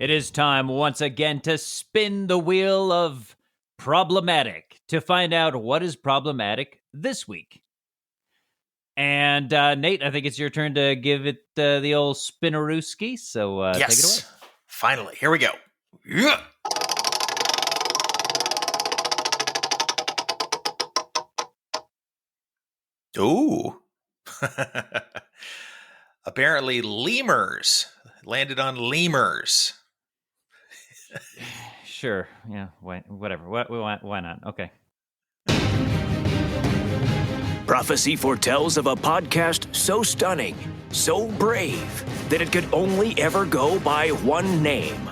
It is time once again to spin the wheel of problematic to find out what is problematic this week. And Nate, I think it's your turn to give it the old spinnerooski. So take it away. Finally, here we go. Yeah. Ooh. Apparently, lemurs landed on lemurs. Sure. Yeah. Whatever. Why not? Okay. Prophecy foretells of a podcast so stunning, so brave, that it could only ever go by one name.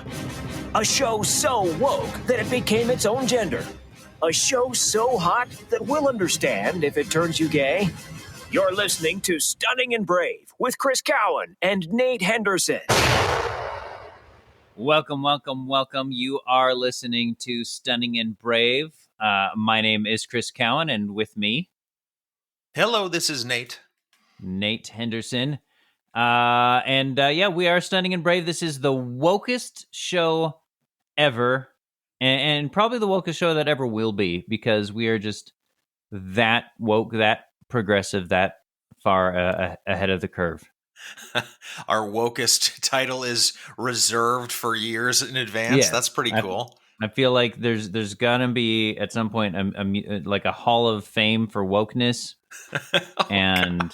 A show so woke that it became its own gender. A show so hot that we'll understand if it turns you gay. You're listening to Stunning and Brave with Chris Cowan and Nate Henderson. Welcome. You are listening to Stunning and Brave. My name is Chris Cowan, and with me... Hello, this is Nate. Nate Henderson. We are Stunning and Brave. This is the wokest show ever, and probably the wokest show that ever will be, because we are just that woke, that progressive, that far ahead of the curve. Our wokest title is reserved for years in advance. Yeah, that's pretty cool. I feel like there's gonna be at some point like a hall of fame for wokeness. And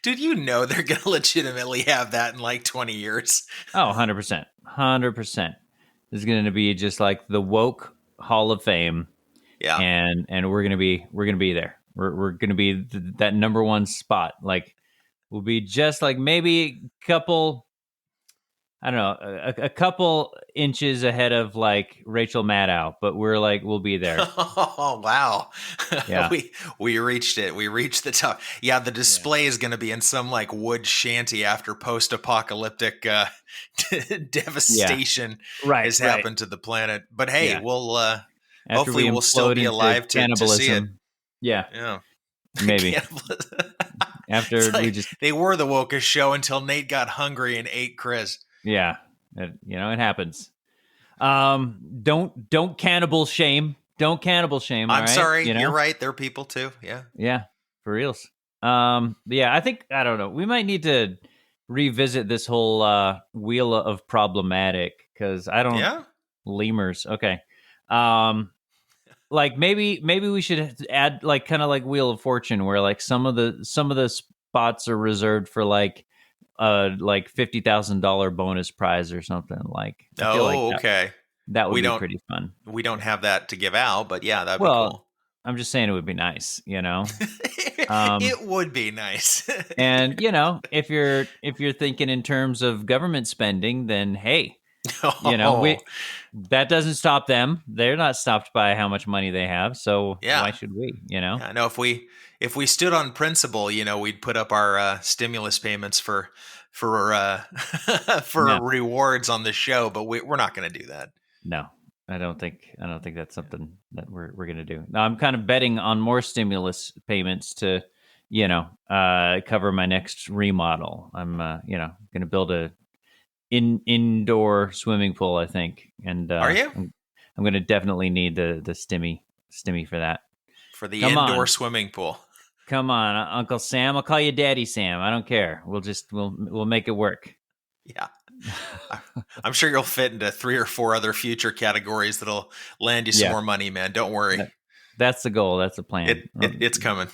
dude, you know they're gonna legitimately have that in like 20 years. Oh, 100%. There's gonna be just like the woke hall of fame. Yeah. And we're gonna be there. We're gonna be that number one spot. Like, we'll be just like maybe a couple, I don't know, a couple inches ahead of like Rachel Maddow, but we'll be there. Oh, wow. Yeah. we reached it. We reached the top. Yeah, the display is going to be in some like wood shanty after post-apocalyptic devastation has happened to the planet. But hey, we'll hopefully we'll still be alive to see it. Yeah. Maybe. After they were the wokest show until Nate got hungry and ate Chris. Yeah, it happens. Don't cannibal shame. Don't cannibal shame. I'm sorry. You're right. They're people too. Yeah. Yeah, for reals. I think, I don't know. We might need to revisit this whole wheel of problematic, because I don't. Yeah. Lemurs. Okay. Like maybe we should add like kind of like Wheel of Fortune, where like some of the spots are reserved for like $50,000 bonus prize or something. Like, okay. That would be pretty fun. We don't have that to give out, but yeah, that'd be cool. I'm just saying it would be nice, It would be nice. And if you're thinking in terms of government spending, then hey, that doesn't stop them. They're not stopped by how much money they have. So why should we? I know if we stood on principle, we'd put up our stimulus payments for rewards on the show, but we're not going to do that. No, I don't think that's something that we're going to do. Now, I'm kind of betting on more stimulus payments to, cover my next remodel. I'm, going to build a indoor swimming pool, I think. And are you? I'm going to definitely need the stimmy for that. For the indoor swimming pool. Come on, Uncle Sam. I'll call you Daddy Sam. I don't care. We'll make it work. Yeah. I'm sure you'll fit into 3 or 4 other future categories that'll land you some more money, man. Don't worry. That's the goal. That's the plan. It's coming.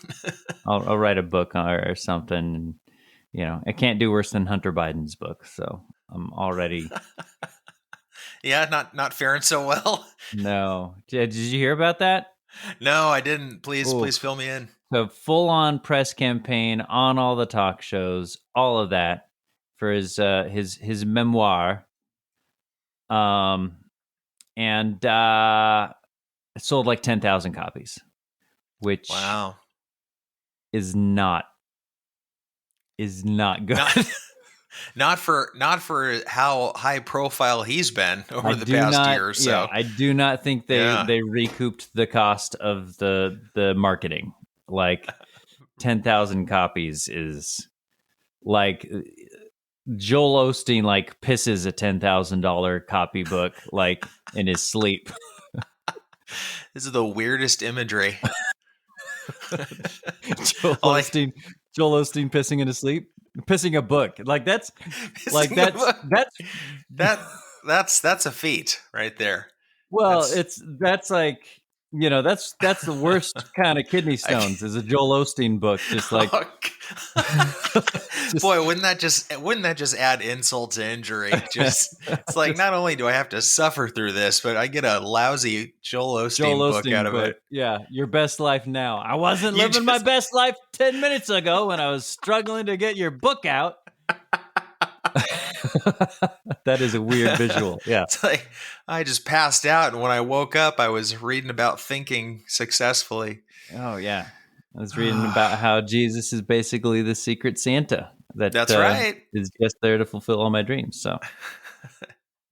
I'll write a book or something. I can't do worse than Hunter Biden's book. So I'm already. Yeah, not faring so well. No. Did you hear about that? No, I didn't. Please fill me in. So full-on press campaign on all the talk shows, all of that for his memoir. And it sold like 10,000 copies, which is not good. Not for how high profile he's been over the past year or so. Yeah, I do not think they recouped the cost of the marketing. Like 10,000 copies is like Joel Osteen like pisses a $10,000 copybook like in his sleep. This is the weirdest imagery. Joel Like- Osteen pissing in his sleep, pissing a book. Like that's like Missing a that's that's a feat right there. well, That's- that's like, you know, that's the worst kind of kidney stones is a Joel Osteen book. Just like Boy, wouldn't that just add insult to injury? Just it's like not only do I have to suffer through this, but I get a lousy Joel Osteen book out of it. Yeah, Your Best Life Now. I wasn't You living my just- best life 10 minutes ago when I was struggling to get your book out. That is a weird visual. Yeah. It's like I just passed out, and when I woke up, I was reading about thinking successfully. Oh yeah. I was reading about how Jesus is basically the secret Santa. That's right. Is just there to fulfill all my dreams. So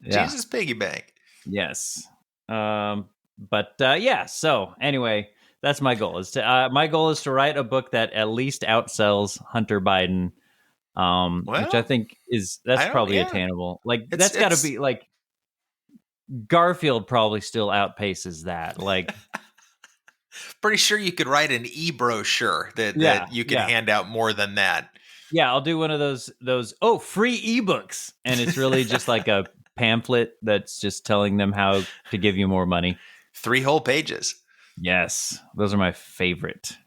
yeah. Jesus piggy bank. Yes. Yeah. So anyway, that's my goal. My goal is to write a book that at least outsells Hunter Biden, which I think that's probably attainable. Like that's got to be like Garfield probably still outpaces that. Like, pretty sure you could write an e-brochure that you could hand out more than that. Yeah, I'll do one of those free ebooks, and it's really just like a pamphlet that's just telling them how to give you more money. 3 whole pages. Yes, those are my favorite.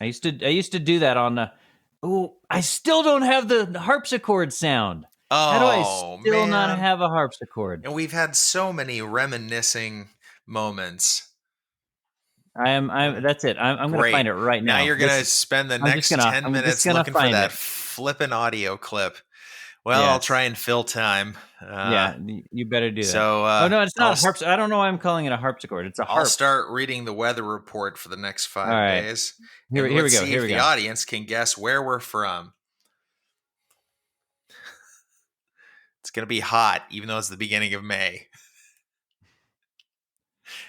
I used to do that on the. Oh, I still don't have the harpsichord sound. Oh, how do I still not have a harpsichord? And we've had so many reminiscing moments. That's it. I'm going to find it right now. Now you're going to spend the next 10 minutes looking for that flippin' audio clip. Well, I'll try and fill time. Yeah, you better do that. So, no, it's not a harpsichord. I don't know why I'm calling it a harpsichord. It's a harp. I'll start reading the weather report for the next 5 days. Here we go. See if the audience can guess where we're from. It's going to be hot, even though it's the beginning of May.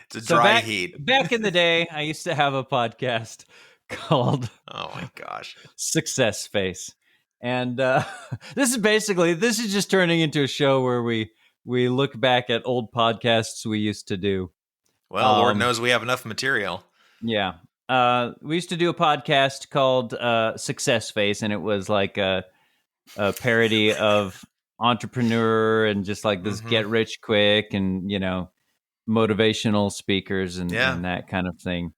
It's a dry heat. Back in the day, I used to have a podcast called "Oh my gosh, Success Face," and this is just turning into a show where we look back at old podcasts we used to do. Well, Lord knows we have enough material. Yeah, we used to do a podcast called Success Face, and it was like a parody of Entrepreneur and just like this get rich quick and motivational speakers and that kind of thing.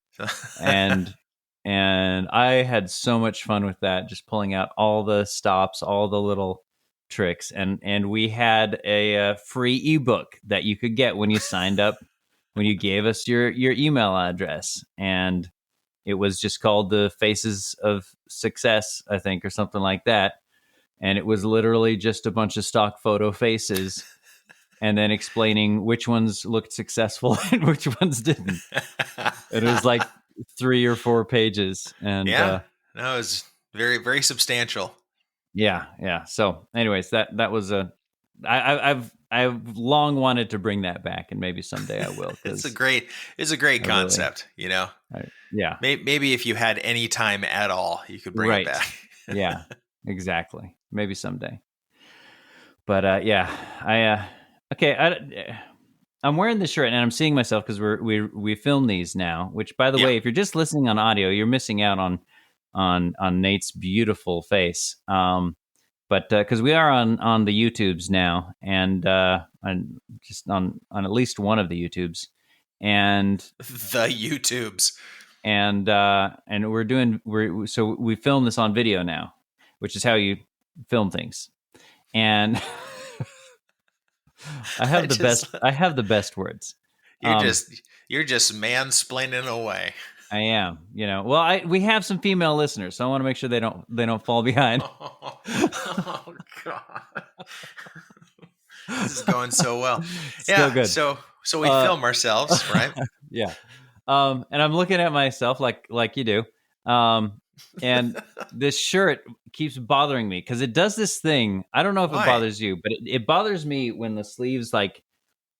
and I had so much fun with that, just pulling out all the stops, all the little tricks, and we had a free ebook that you could get when you signed up, when you gave us your email address, and it was just called The Faces of Success, I think, or something like that. And it was literally just a bunch of stock photo faces and then explaining which ones looked successful and which ones didn't. It was like 3 or 4 pages. And no, it was very, very substantial. Yeah. So anyways, that was I've long wanted to bring that back, and maybe someday I will. It's a great concept, Yeah. Maybe if you had any time at all, you could bring it back. Yeah, exactly. Maybe someday. But I'm wearing this shirt and I'm seeing myself because we film these now. Which, by the way, if you're just listening on audio, you're missing out on Nate's beautiful face. But because we are on the YouTubes now, and just on at least one of the YouTubes, and the YouTubes, and we film this on video now, which is how you film things. And I have the best words. You're just mansplaining away. I am, Well, we have some female listeners, so I want to make sure they don't fall behind. Oh God, this is going so well. Still good. So we film ourselves, right? Yeah. And I'm looking at myself like you do. And this shirt keeps bothering me because it does this thing. I don't know if it bothers you, but it bothers me when the sleeves like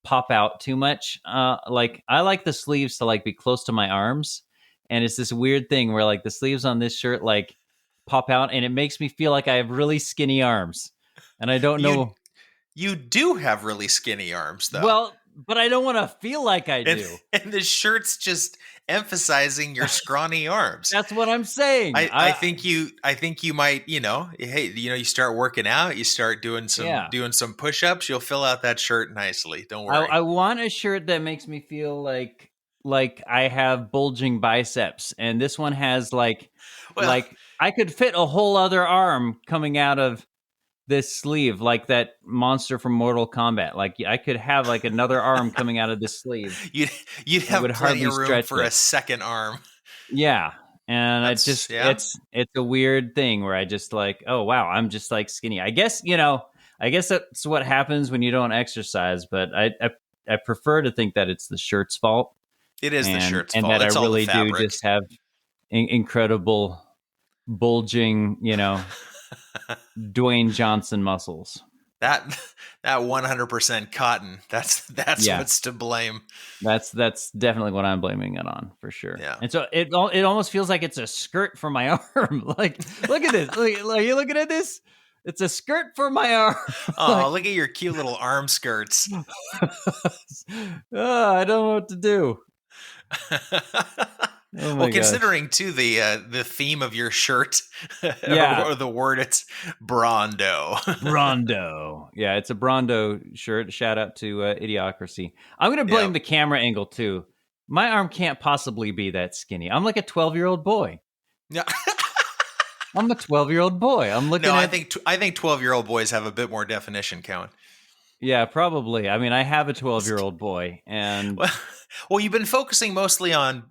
pop out too much. Like I like the sleeves to like be close to my arms. And it's this weird thing where like the sleeves on this shirt like pop out and it makes me feel like I have really skinny arms. And I don't know. You do have really skinny arms, though. Well, but I don't want to feel like I do. And the shirt's just emphasizing your scrawny arms. That's what I'm saying. I think you might, hey, you start working out, you start doing some push-ups, you'll fill out that shirt nicely. Don't worry. I want a shirt that makes me feel like I have bulging biceps, and this one has like I could fit a whole other arm coming out of this sleeve, like that monster from Mortal Kombat. Like I could have like another arm coming out of this sleeve. You'd have plenty of room for a second arm. Yeah. And it's a weird thing where I just like, oh wow, I'm just like skinny. I guess that's what happens when you don't exercise, but I prefer to think that it's the shirt's fault. It is the shirt's fault. And that I really do just have incredible bulging, Dwayne Johnson muscles. That 100% cotton. That's what's to blame. That's definitely what I'm blaming it on, for sure. Yeah. And so it almost feels like it's a skirt for my arm. Like, look at this. Like you looking at this? It's a skirt for my arm. Oh, look at your cute little arm skirts. I don't know what to do. Oh well, considering too the theme of your shirt, or the word, it's Brondo. Brondo, yeah, it's a Brondo shirt. Shout out to Idiocracy. I'm gonna blame the camera angle too. My arm can't possibly be that skinny. I'm like a 12-year-old boy. Yeah, I'm a 12-year-old boy. I'm looking. No, I think 12-year-old boys have a bit more definition count. Yeah, probably. I mean, I have a 12-year-old boy, and well, you've been focusing mostly on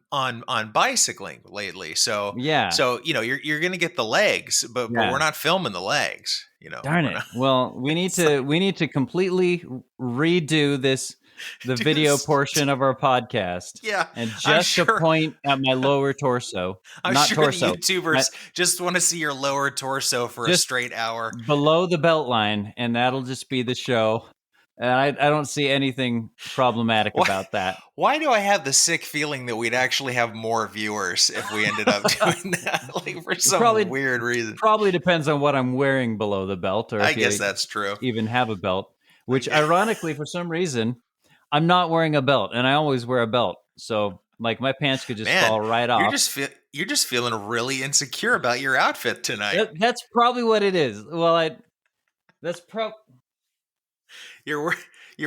bicycling lately, so yeah. So you're gonna get the legs, but we're not filming the legs. Darn it. Well, we need to completely redo the video portion of our podcast. Yeah, and just to point at my lower torso. I'm not sure torso. The YouTubers just want to see your lower torso for a straight hour below the belt line, and that'll just be the show. And I don't see anything problematic about that. Why do I have the sick feeling that we'd actually have more viewers if we ended up doing that? Like for some weird reason. Probably depends on what I'm wearing below the belt, or I guess that's true. Even have a belt, which ironically, for some reason, I'm not wearing a belt, and I always wear a belt. So like my pants could just fall right off. You're just feeling really insecure about your outfit tonight. That's probably what it is. Well, You're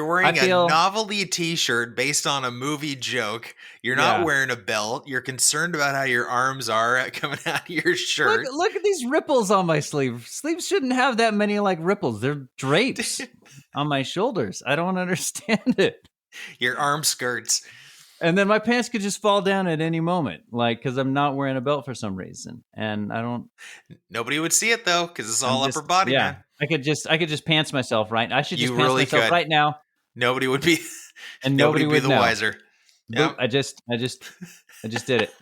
wearing a novelty T-shirt based on a movie joke. You're not wearing a belt. You're concerned about how your arms are coming out of your shirt. Look at these ripples on my sleeve. Sleeves shouldn't have that many like ripples. They're drapes on my shoulders. I don't understand it. Your arm skirts. And then my pants could just fall down at any moment, like because I'm not wearing a belt for some reason, and I don't. Nobody would see it though, because it's all upper body. Yeah, man. I could just pants myself right. I should just pants myself right now. Nobody would be, and nobody would be the wiser. Yep. I just did it.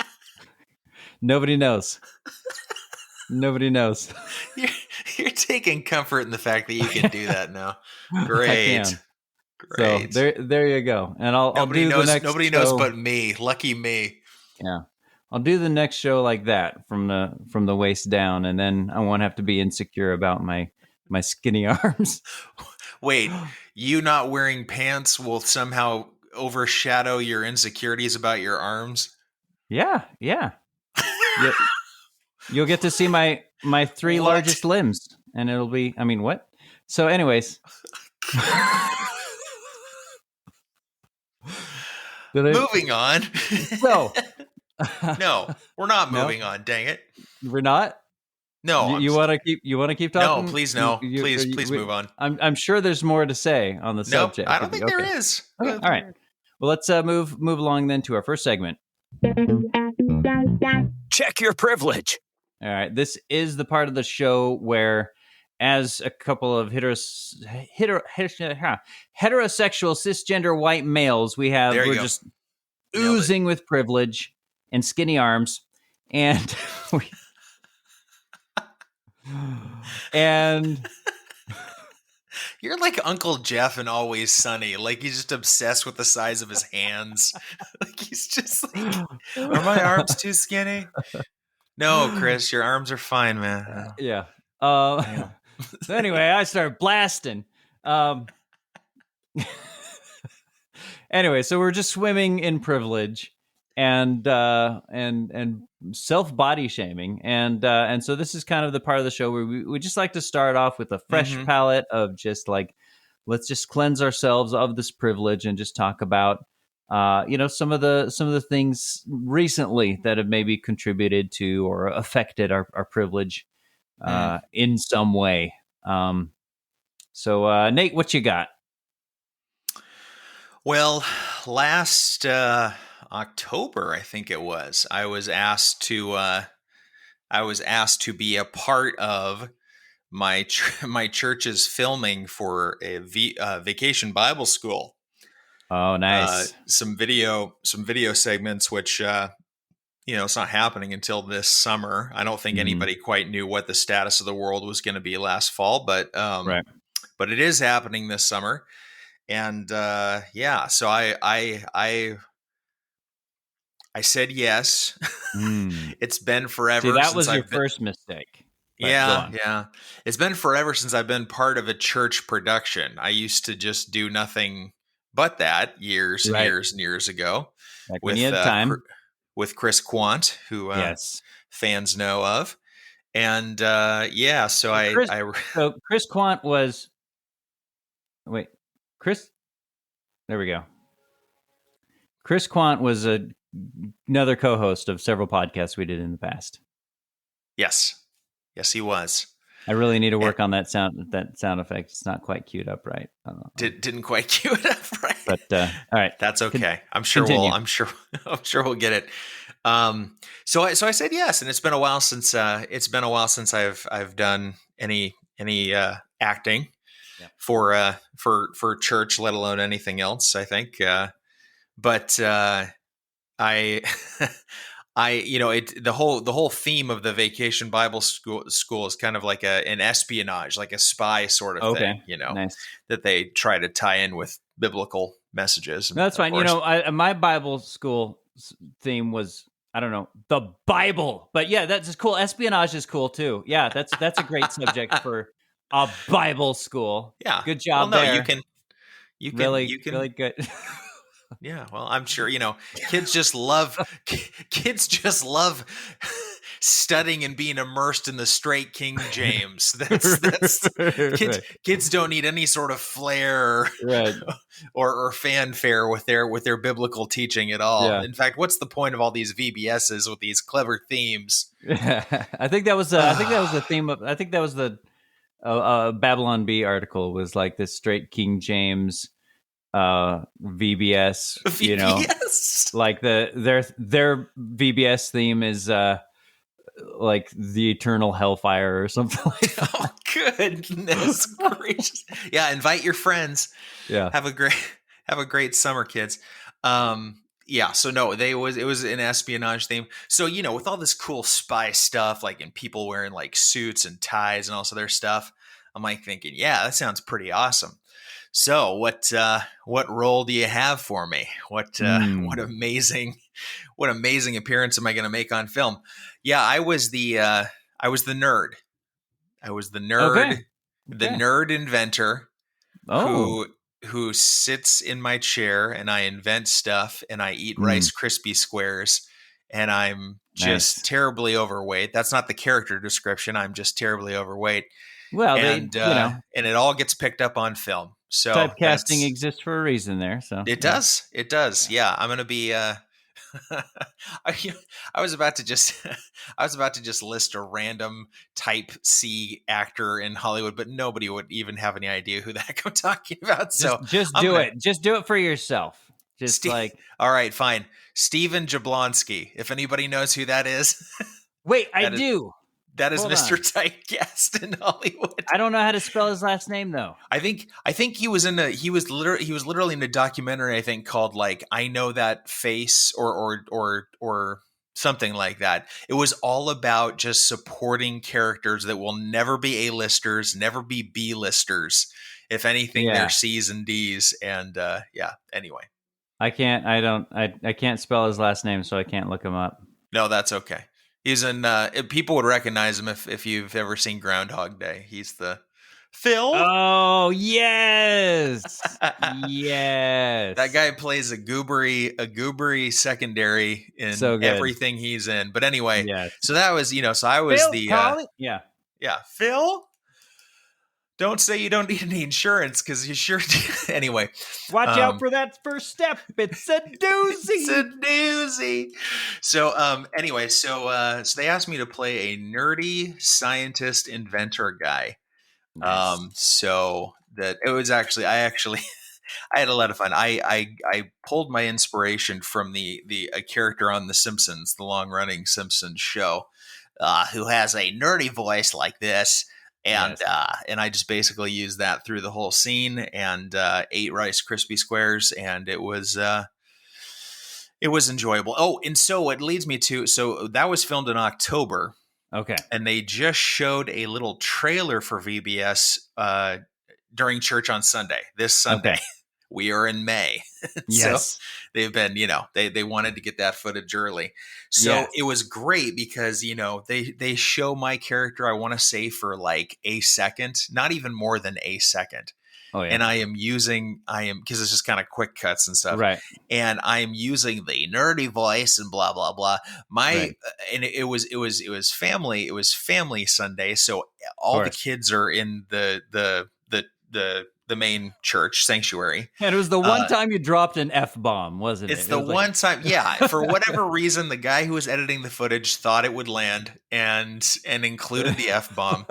Nobody knows. Nobody knows. You're taking comfort in the fact that you can do that now. Great. I can. Great. So there you go. And I'll do the next. Nobody knows but me. Lucky me. Yeah. I'll do the next show like that from the waist down, and then I won't have to be insecure about my skinny arms. Wait, you not wearing pants will somehow overshadow your insecurities about your arms? Yeah. You'll get to see my three largest limbs, and it'll be. I mean, what? So, anyways. Moving on. No. No, we're not moving on. Dang it. We're not? No. You want to keep talking? No, please no. Please move on. I'm sure there's more to say on the subject. I don't think there is. Okay. All right. Well, let's move along then to our first segment. Check your privilege. All right. This is the part of the show where, as a couple of heterosexual cisgender white males, we're just oozing with privilege and skinny arms, and and you're like Uncle Jeff in Always Sunny. Like he's just obsessed with the size of his hands. Like he's just like, are my arms too skinny? No, Chris, your arms are fine, man. Yeah. So anyway, I started blasting. Anyway, so we're just swimming in privilege and self body shaming, and so this is kind of the part of the show where we just like to start off with a fresh palette of just like, let's just cleanse ourselves of this privilege and just talk about some of the things recently that have maybe contributed to or affected our privilege in some way. So Nate, what you got? Well, last October, I think it was, I was asked to be a part of my church's filming for a vacation Bible school. Oh, nice. Some video segments, which it's not happening until this summer. I don't think anybody quite knew what the status of the world was going to be last fall, but right. But it is happening this summer. And so I said yes. It's been forever. See, that was your first mistake. Yeah. It's been forever since I've been part of a church production. I used to just do nothing but that years and years ago. Like when you had time. With Chris Quant, who fans know of. And so Chris Quant was... Wait, Chris? There we go. Chris Quant was another co-host of several podcasts we did in the past. Yes, he was. I really need to work on that sound effect. It's not quite queued up right. Didn't quite cue it up right. But all right, that's okay. I'm sure we'll get it. So I said yes, and it's been a while since I've done any acting for church, let alone anything else, I think. But the whole theme of the Vacation Bible School is kind of like an espionage, like a spy sort of thing, nice. That they try to tie in with biblical messages. No, that's fine. My Bible school theme was, I don't know, the Bible, but yeah, that's just cool. Espionage is cool too. Yeah, that's a great subject for a Bible school. Yeah, good job. Well, no, there. you can really good. Yeah, well, I'm sure kids just love studying and being immersed in the straight King James. That's kids don't need any sort of flair or fanfare with their biblical teaching at all. Yeah. In fact, what's the point of all these VBSs with these clever themes? I think that was the theme of. I think that was the Babylon Bee article was like this straight King James. VBS, like their VBS theme is like the eternal hellfire or something like that. Oh goodness gracious. Yeah, invite your friends. Yeah. Have a great summer, kids. So no, it was an espionage theme. So, with all this cool spy stuff, like, and people wearing like suits and ties and all this other stuff, I'm like thinking, yeah, that sounds pretty awesome. So what role do you have for me? What amazing appearance am I going to make on film? Yeah, I was the nerd. I was the nerd, okay. The nerd inventor who sits in my chair and I invent stuff and I eat Rice Krispie squares and I'm just terribly overweight. That's not the character description. I'm just terribly overweight. Well, and it all gets picked up on film. So typecasting exists for a reason there. So it does. Yeah. I'm going to be, I was about to just list a random type C actor in Hollywood, but nobody would even have any idea who the heck I'm talking about. So just do it. Just do it for yourself. All right, fine. Steven Jablonski. If anybody knows who that is. Wait, I do. That is Mr. Typecast in Hollywood. I don't know how to spell his last name though. I think he was literally in a documentary, I think, called like I Know That Face or something like that. It was all about just supporting characters that will never be A-listers, never be B-listers. If anything, they're C's and D's. And anyway. I can't spell his last name, so I can't look him up. No, that's okay. He's in. People would recognize him if you've ever seen Groundhog Day. He's the Phil. Oh, yes. Yes. That guy plays a goobery secondary in So good. everything he's in. But anyway, Yes. so that was, so I was Phil Collins? Yeah. Phil, don't say you don't need any insurance because you sure do. Anyway. Watch out for that first step. It's a doozy. It's a doozy. So anyway, so they asked me to play a nerdy scientist inventor guy. Nice. So that it was actually I had a lot of fun. I pulled my inspiration from a character on The Simpsons, the long running Simpsons show, who has a nerdy voice like this. And and I just basically used that through the whole scene and ate Rice Krispie squares, and it was enjoyable. Oh, and so it leads me to that was filmed in October. Okay. And they just showed a little trailer for VBS during church on Sunday. This Sunday. Okay. We are in May. Yes. So they've been, they wanted to get that footage early. So It was great because, they show my character, I want to say, for like a second, not even more than a second. Oh, yeah. And because it's just kind of quick cuts and stuff. Right. And I'm using the nerdy voice and blah, blah, blah. And it was family Sunday. So all the kids are in the main church sanctuary. And it was the one time you dropped an F-bomb, wasn't it? It's the one time. Yeah. For whatever reason, the guy who was editing the footage thought it would land and included the F-bomb.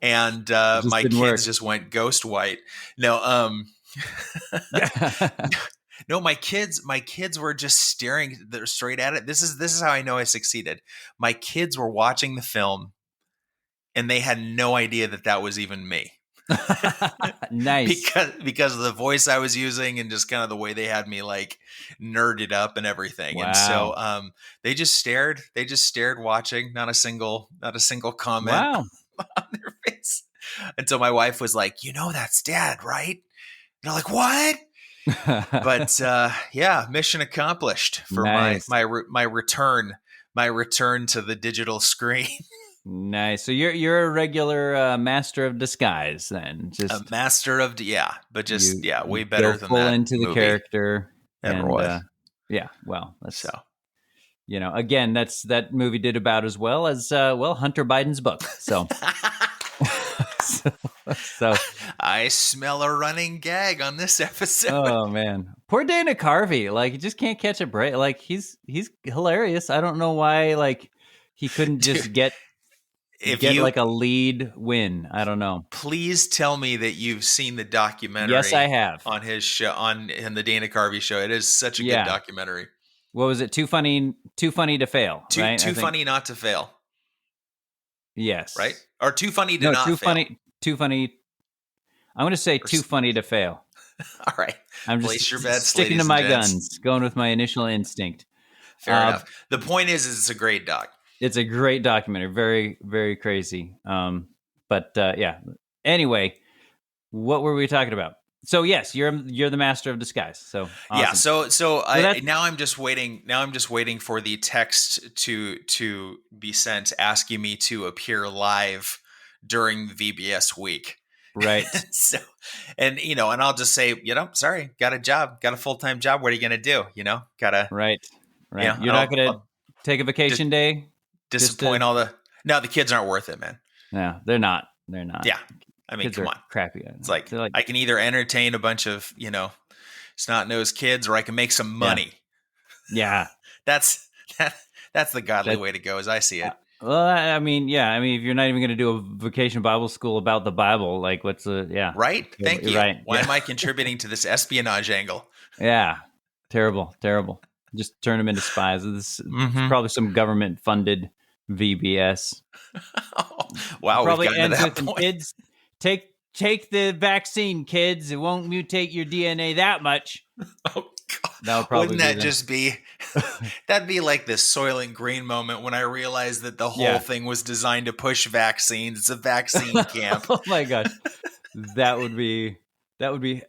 And my kids just went ghost white. No, no, my kids were just staring straight at it. This is how I know I succeeded. My kids were watching the film and they had no idea that was even me. Nice. Because of the voice I was using and just kind of the way they had me like nerded up and everything. Wow. And so they just stared watching, not a single comment on their face. Until my wife was like, that's Dad, right? And they're like, what? But mission accomplished for my return to the digital screen. Nice. So you're a regular master of disguise then. Just a master of but just way better than full that into the character. Ever was. Well, that's again, that movie did about as well as Hunter Biden's book. So so I smell a running gag on this episode. Oh man, poor Dana Carvey. Like, he just can't catch a break. Like, he's hilarious. I don't know why he couldn't just get like a lead win. I don't know. Please tell me that you've seen the documentary. Yes, I have. On his show, in the Dana Carvey show. It is such a good documentary. What was it? Too funny to fail. Right? Too funny not to fail. Yes. Right? Or too funny to not fail. Too funny. I'm going to say too funny to fail. All right. I'm just Place your bets, sticking to my guns, going with my initial instinct. Fair enough. The point is it's a great doc. It's a great documentary. Very, very crazy. Anyway, what were we talking about? So yes, you're the master of disguise. So awesome. Yeah. So now I'm just waiting. Now I'm just waiting for the text to be sent asking me to appear live during VBS week. Right. So, and I'll just say, sorry, got a job, got a full-time job. What are you going to do? Gotta. Right. You're not going to take a vacation day. Disappoint No, the kids aren't worth it, man. No, they're not. Yeah. I mean, come on. Crappy. It's like I can either entertain a bunch of, snot-nosed kids, or I can make some money. Yeah. That's the godly way to go as I see it. Well, I mean, if you're not even going to do a vacation Bible school about the Bible, like what's right? Thank you. Right. Why am I contributing to this espionage angle? Yeah. Terrible. Just turn them into spies. This is probably some government funded VBS. Wow. Probably we've ends to with that point. kids take the vaccine, kids. It won't mutate your DNA that much. Oh God. Wouldn't that just be that'd be like this Soylent Green moment when I realized that the whole thing was designed to push vaccines. It's a vaccine camp. Oh my gosh. That would be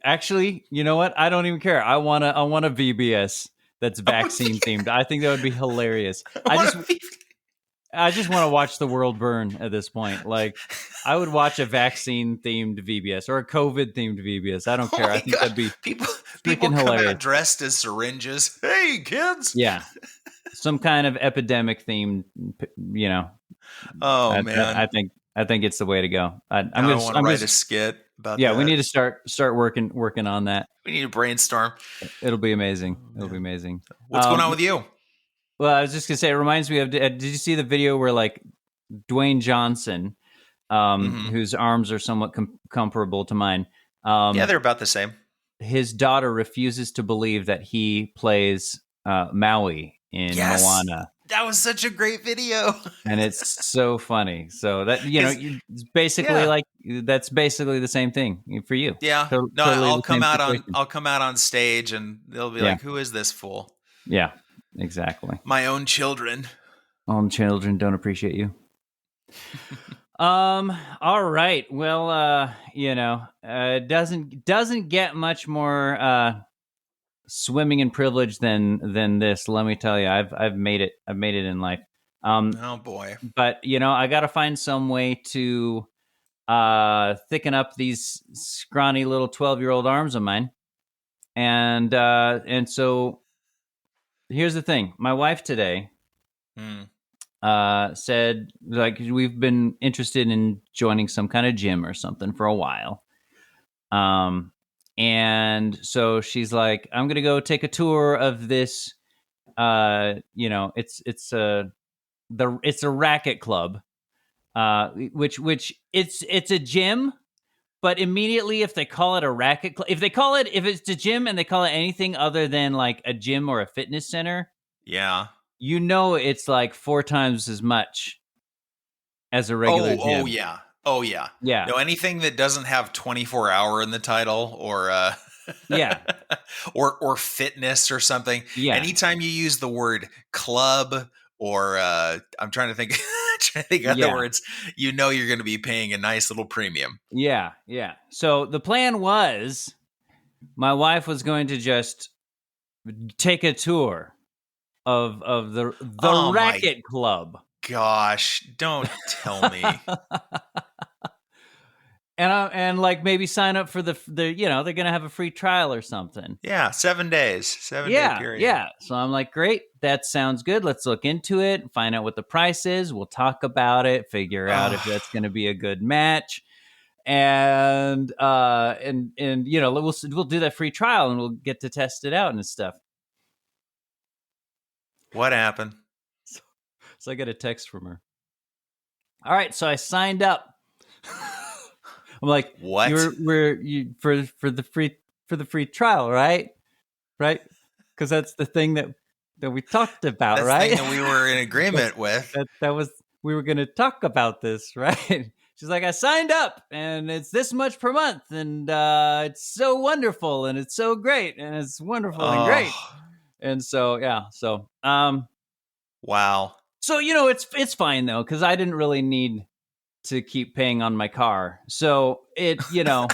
actually, you know what? I don't even care. I want a VBS that's vaccine themed. I think that would be hilarious. I just want to watch the world burn at this point. Like, I would watch a vaccine-themed VBS or a COVID-themed VBS. I don't Oh care. my I think God. that'd be People freaking come hilarious. out dressed as syringes. Hey, kids. Yeah. Some kind of epidemic themed, Oh man. I think it's the way to go. I want to write a skit about that. Yeah, we need to start working on that. We need to brainstorm. It'll be amazing. It'll be amazing. What's going on with you? Well, I was just gonna say, it reminds me of. Did you see the video where like Dwayne Johnson, whose arms are somewhat comparable to mine? Yeah, they're about the same. His daughter refuses to believe that he plays Maui in Moana. That was such a great video. And it's so funny. So that, it's basically like, that's basically the same thing for you. Yeah. Totally I'll come out on stage and they'll be like, who is this fool? Yeah, exactly. My own children. Own children don't appreciate you. All right. Well, it doesn't get much more swimming in privilege than this. Let me tell you, I've made it. I've made it in life. Oh boy! But I got to find some way to thicken up these scrawny little 12-year-old arms of mine, and so here's the thing. My wife today said, like, we've been interested in joining some kind of gym or something for a while. And so she's like, I'm going to go take a tour of this, it's a racket club, which it's a gym, but immediately if they call it a racket club, if it's a gym and they call it anything other than like a gym or a fitness center, it's like 4 times as much as a regular gym. Oh yeah. No, anything that doesn't have 24-hour in the title or or fitness or something. Yeah. Anytime you use the word club or I'm trying to think other words, you're going to be paying a nice little premium. Yeah, yeah. So the plan was my wife was going to just take a tour of the racket club. Gosh, don't tell me. And like maybe sign up for the they're going to have a free trial or something. Yeah, 7 days, 7-day period. Yeah. So I'm like, great, that sounds good. Let's look into it, find out what the price is. We'll talk about it, figure out if that's going to be a good match. And we'll do that free trial and we'll get to test it out and stuff. What happened? So I got a text from her. All right, so I signed up. I'm like, what? You for the free trial, right? Right? Because that's the thing that we talked about, that's right? The thing that we were in agreement with. That was we were going to talk about this, right? She's like, I signed up, and it's this much per month, and it's so wonderful, and it's so great, and it's wonderful and great, and so wow. So it's fine though, because I didn't really need to keep paying on my car. So well,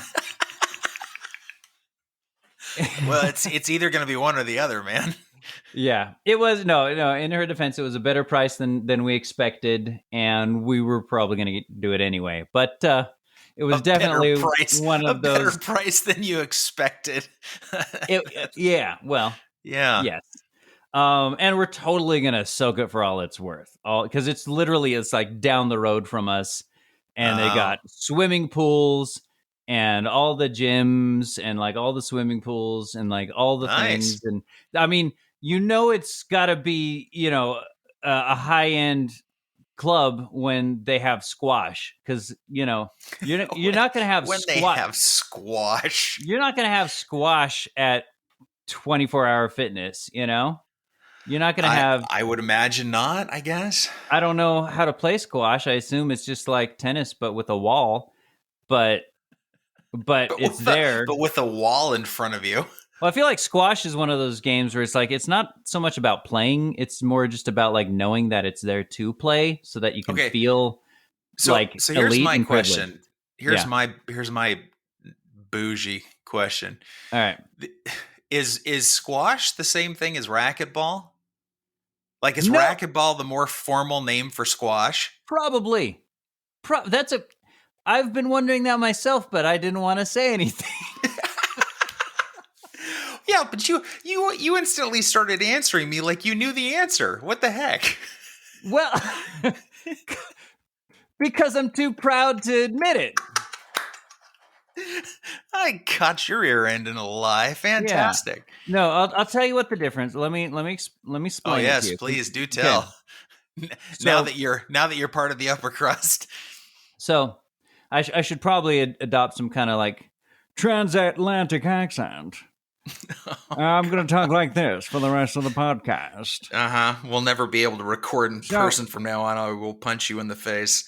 it's either going to be one or the other, man. Yeah, it was no. In her defense, it was a better price than we expected, and we were probably going to do it anyway. But it was definitely one of those better price than you expected. Yes. And we're totally going to soak it for all it's worth. Because it's like down the road from us. And they got swimming pools and all the gyms and like all the swimming pools and like all the things. And I mean, it's got to be, a high-end club when they have squash. Because, you're not going to have when squash. They have squash. You're not going to have squash at 24-hour fitness, You're not going to have... I would imagine not, I guess. I don't know how to play squash. I assume it's just like tennis, but with a wall. But it's there. But with a wall in front of you. Well, I feel like squash is one of those games where it's like, it's not so much about playing. It's more just about like knowing that it's there to play so that you can feel so here's my question. Here's my bougie question. All right. Is squash the same thing as racquetball? Like, is No. racquetball the more formal name for squash? Probably. I've been wondering that myself, but I didn't want to say anything. Yeah, but you instantly started answering me like you knew the answer. What the heck? Well, because I'm too proud to admit it. I caught your ear end in a lie. Fantastic. No, I'll tell you what the difference. Let me explain Oh it to yes, you. please do tell. Okay. Now that you're part of the upper crust. So, I should probably adopt some kind of like transatlantic accent. I'm going to talk like this for the rest of the podcast. We'll never be able to record in person from now on. I will punch you in the face.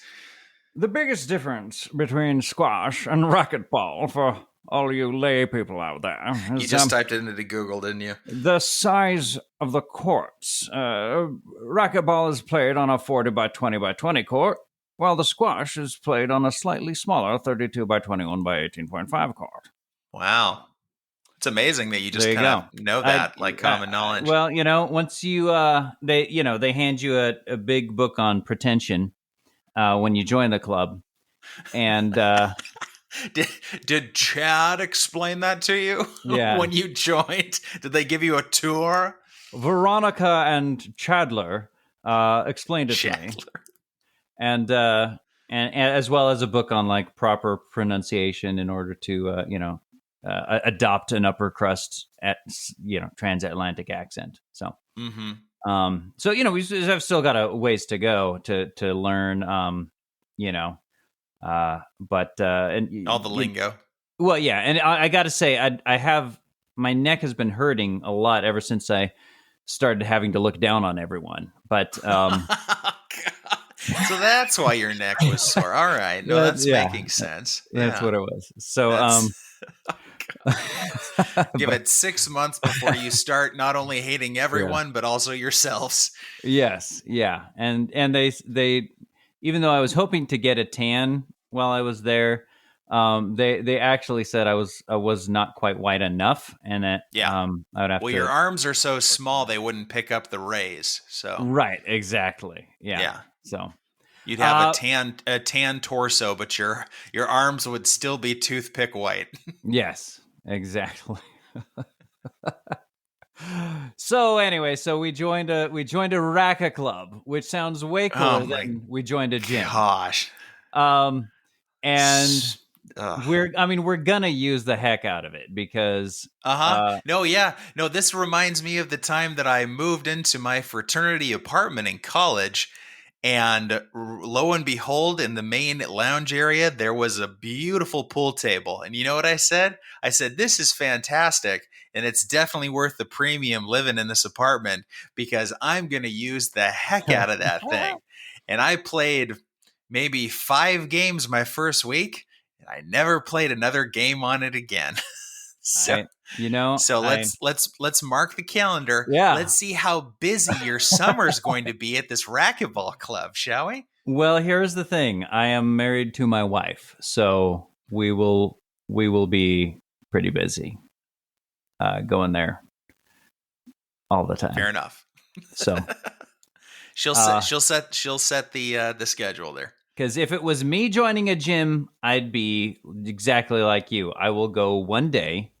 The biggest difference between squash and racquetball for all you lay people out there is You just typed it into Google, didn't you? the size of the courts. Racquetball is played on a 40 by 20 by 20 court, while the squash is played on a slightly smaller 32 by 21 by 18.5 court. Wow. It's amazing that you just There you kind of go. know that, like common knowledge. Well, once you they hand you a big book on pretension when you join the club, and Did Chad explain that to you when you joined? Did they give you a tour? Veronica and Chadler explained it to me, and as well as a book on like proper pronunciation in order to adopt an upper crust transatlantic accent. So, we've still got a ways to go to learn, but all the lingo. Well, yeah, and I got to say, I have my neck has been hurting a lot ever since I started having to look down on everyone. But so that's why your neck was sore. All right, no, that's making sense. That's what it was. So, give it 6 months before you start not only hating everyone but also yourselves. Yes, yeah, and they even though I was hoping to get a tan while I was there, they actually said I was not quite white enough, and that I would have to. Well, your arms are so small they wouldn't pick up the rays. So right, exactly, yeah. So you'd have a tan torso, but your arms would still be toothpick white. Yes, exactly. So anyway, we joined a racket club, which sounds way cooler than we joined a gym. Gosh. And we're gonna use the heck out of it because this reminds me of the time that I moved into my fraternity apartment in college, and lo and behold, in the main lounge area there was a beautiful pool table. And you know what I said? I said, this is fantastic, and it's definitely worth the premium living in this apartment because I'm gonna use the heck out of that thing. And I played maybe 5 games my first week, and I never played another game on it again. Let's mark the calendar. Yeah. Let's see how busy your summer's going to be at this racquetball club, shall we? Well, here's the thing. I am married to my wife, so we will be pretty busy going there all the time. Fair enough. So she'll set the schedule there. Because if it was me joining a gym, I'd be exactly like you. I will go one day,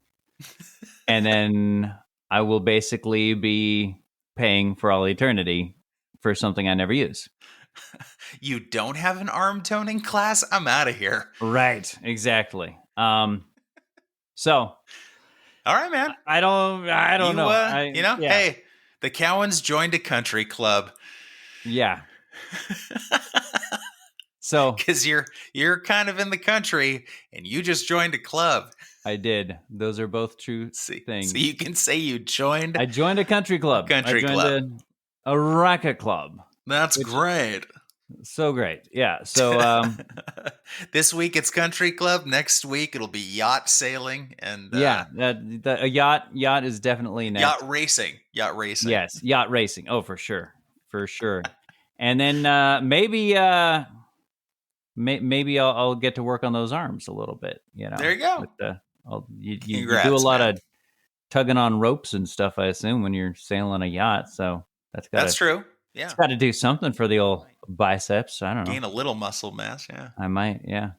and then I will basically be paying for all eternity for something I never use. You don't have an arm toning class? I'm out of here. Right, exactly. So, all right, man. I don't know. Hey, the Cowans joined a country club. Yeah. So, because you're kind of in the country and you just joined a club. I did. Those are both true things. So you can say you joined. I joined a country club. I joined a racket club. That's great. So great. Yeah. So this week it's country club. Next week it'll be yacht sailing and a yacht is definitely next. Yacht racing. Yes, yacht racing. Oh, for sure. And then maybe I'll get to work on those arms a little bit. There you go. You do a lot of tugging on ropes and stuff, I assume, when you're sailing a yacht. So That's true. It's Yeah. got to do something for the old biceps. I don't know. Gain a little muscle mass. Yeah. I might, yeah.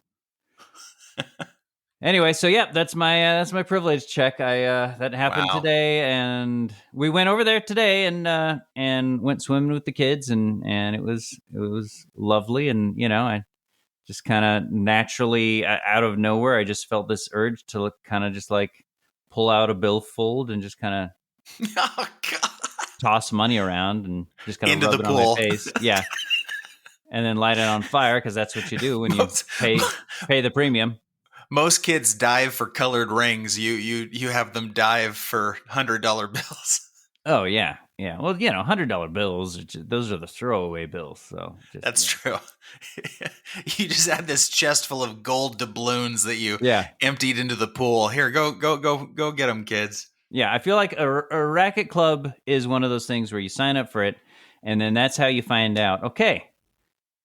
Anyway, so yeah, that's my privilege check. I that happened Wow. today, and we went over there today and went swimming with the kids, and it was lovely, and I just kind of naturally out of nowhere, I just felt this urge to kind of just like pull out a billfold and just kind of Oh God. toss money around and just kind of Into rub the it on pool. my face, yeah, and then light it on fire because that's what you do when you pay the premium. Most kids dive for colored rings. You have them dive for $100 bills. Oh yeah. Well, $100 bills. Those are the throwaway bills. So That's true. You just had this chest full of gold doubloons that you Yeah. emptied into the pool. Here, go get them, kids. Yeah, I feel like a racket club is one of those things where you sign up for it, and then that's how you find out. Okay,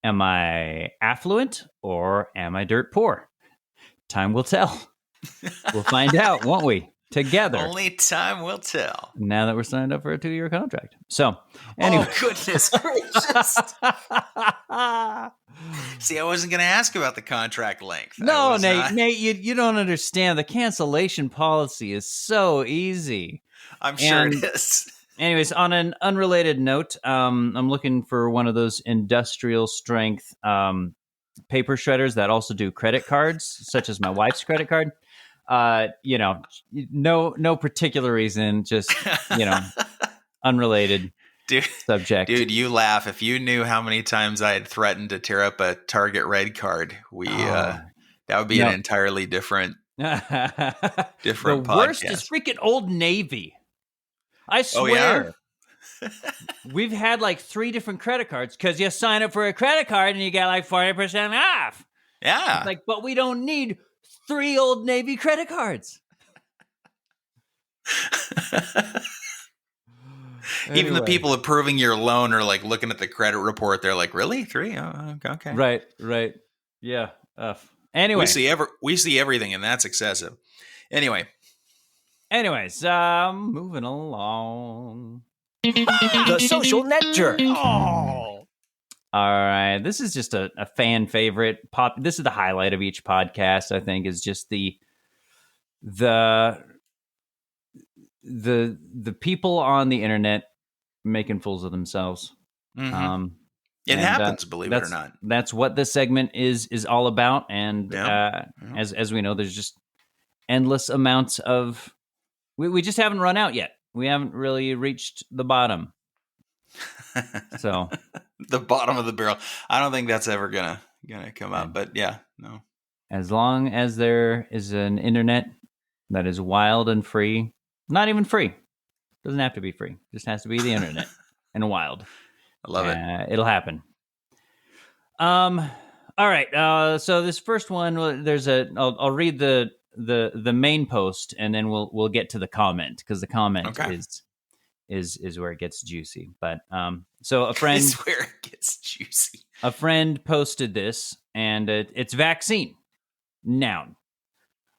am I affluent or am I dirt poor? Time will tell. We'll find out, won't we? Together. Only time will tell. Now that we're signed up for a 2-year contract. So, anyway. Oh, goodness gracious. See, I wasn't going to ask about the contract length. No, Nate, you don't understand. The cancellation policy is so easy. I'm sure it is. Anyways, on an unrelated note, I'm looking for one of those industrial strength paper shredders that also do credit cards, such as my wife's credit card. No particular reason, just unrelated subject. Dude, you laugh. If you knew how many times I had threatened to tear up a Target Red card, that would be an entirely different The podcast. worst is freaking Old Navy. I swear. Oh, yeah? We've had like 3 different credit cards because you sign up for a credit card and you get like 40% off. Yeah. It's like, but we don't need 3 Old Navy credit cards. Even the people approving your loan are like looking at the credit report. They're like, really? 3? Oh, okay. Right. Yeah. Anyway. We see everything, and that's excessive. Anyways, moving along. The Social Net Jerk. Oh. All right. This is just a fan favorite. This is the highlight of each podcast, I think, is just the people on the internet making fools of themselves. Mm-hmm. It happens, believe it or not. That's what this segment is all about. And as we know, there's just endless amounts of. We just haven't run out yet. We haven't really reached the bottom. So the bottom of the barrel. I don't think that's ever gonna come up. But yeah, no. As long as there is an internet that is wild and free, not even free, doesn't have to be free. Just has to be the internet and wild. I love it. It'll happen. All right. So this first one, I'll read the main post and then we'll get to the comment because the comment is where it gets juicy. But so a friend is where it gets juicy. A friend posted this, and it's vaccine. Noun.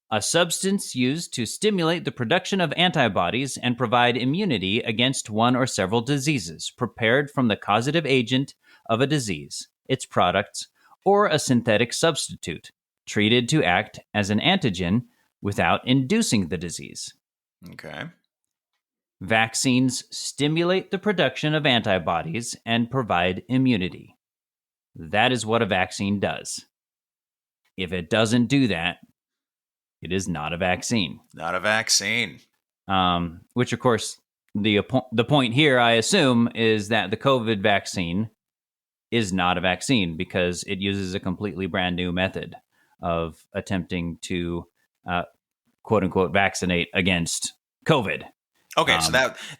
A substance used to stimulate the production of antibodies and provide immunity against one or several diseases, prepared from the causative agent of a disease, its products, or a synthetic substitute, treated to act as an antigen without inducing the disease. Okay. Vaccines stimulate the production of antibodies and provide immunity. That is what a vaccine does. If it doesn't do that, it is not a vaccine. Not a vaccine. Which, of course, the point here, I assume, is that the COVID vaccine is not a vaccine because it uses a completely brand new method of attempting to, quote unquote, vaccinate against COVID. Okay, so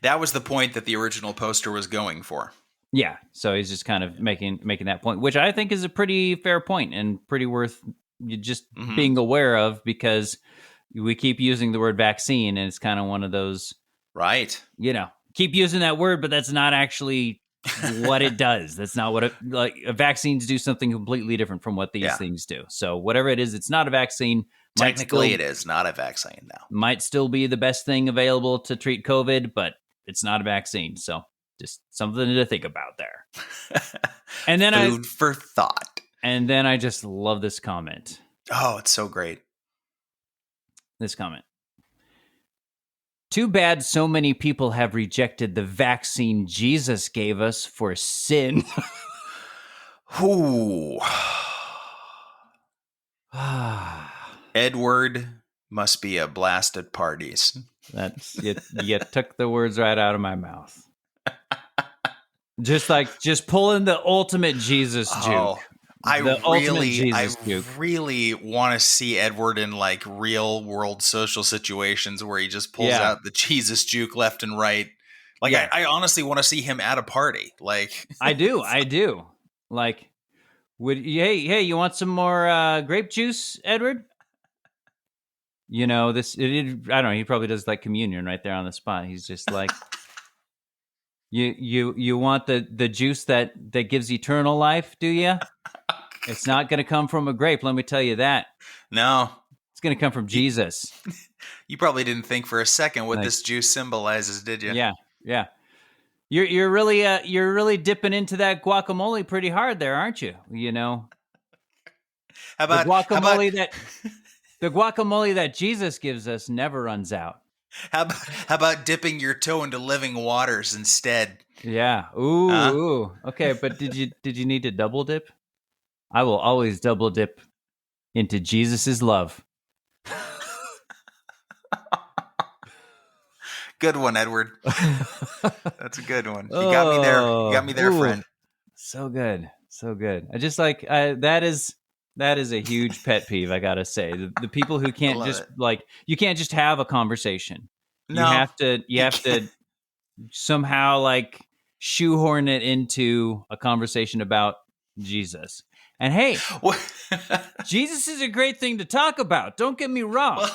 that was the point that the original poster was going for. Yeah, so he's just kind of making that point, which I think is a pretty fair point and pretty worth just being aware of because we keep using the word vaccine and it's kind of one of those, right? Keep using that word, but that's not actually what it does. That's not what vaccines do something completely different from what these things do. So whatever it is, it's not a vaccine. Technically, it is not a vaccine now. Might still be the best thing available to treat COVID, but it's not a vaccine. So just something to think about there. And then Food for thought. And then I just love this comment. Oh, it's so great. This comment. Too bad so many people have rejected the vaccine Jesus gave us for sin. Ooh. Edward must be a blast at parties. That's you took the words right out of my mouth. Just pulling the ultimate Jesus-juke. Oh, I Jesus-juke. really want to see Edward in like real world social situations where he just pulls out the Jesus-juke left and right. Like I honestly want to see him at a party. Like I do. Like, hey, you want some more grape juice, Edward? You know, I don't know, he probably does like communion right there on the spot. He's just like, you want the juice that gives eternal life, do you? It's not going to come from a grape, let me tell you that. No. It's going to come from Jesus. You probably didn't think for a second what this juice symbolizes, did you? Yeah. You're really dipping into that guacamole pretty hard there, aren't you? You know. The guacamole that Jesus gives us never runs out. How about dipping your toe into living waters instead? Yeah. Ooh. Okay, but did you need to double dip? I will always double dip into Jesus's love. Good one, Edward. That's a good one. You got me there. You got me there, friend. So good. I just like that is a huge pet peeve, I gotta say. The people who can't just you can't just have a conversation. No, you have to somehow like shoehorn it into a conversation about Jesus. And hey, Jesus is a great thing to talk about. Don't get me wrong.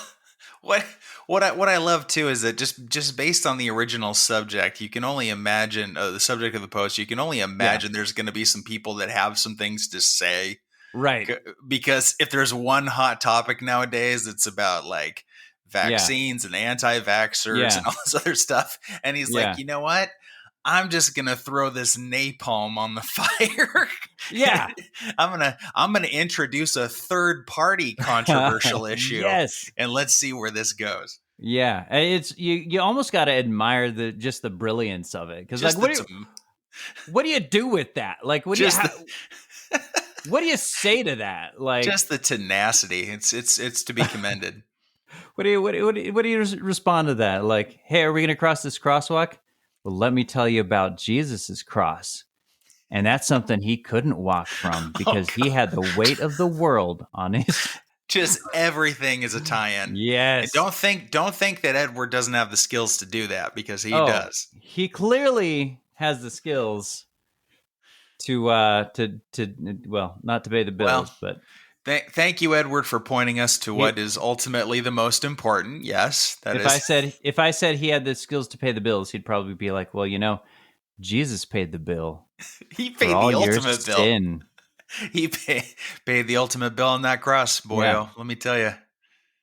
Well, what I love too is that just based on the original subject, you can only imagine the subject of the post. You can only imagine there's going to be some people that have some things to say, right? Because if there's one hot topic nowadays, it's about like vaccines and anti-vaxxers and all this other stuff. And he's like, you know what? I'm just gonna throw this napalm on the fire. Yeah, I'm gonna introduce a third party controversial issue. Yes, and let's see where this goes. Yeah, it's you almost got to admire the brilliance of it, because like what do you do with that? Like what do you say to that? Like just the tenacity. It's to be commended. What do you respond to that? Like, hey, are we gonna cross this crosswalk? Well, let me tell you about Jesus's cross. And that's something he couldn't walk from because he had the weight of the world on his. Just everything is a tie-in. Yes. And don't think that Edward doesn't have the skills to do that, because he does. He clearly has the skills to not to pay the bills, but. Thank you, Edward, for pointing us to what is ultimately the most important. Yes, if I said he had the skills to pay the bills, he'd probably be like, well, you know, Jesus paid the bill. He paid the ultimate bill. Sin. He paid the ultimate bill on that cross, boyo. Let me tell you.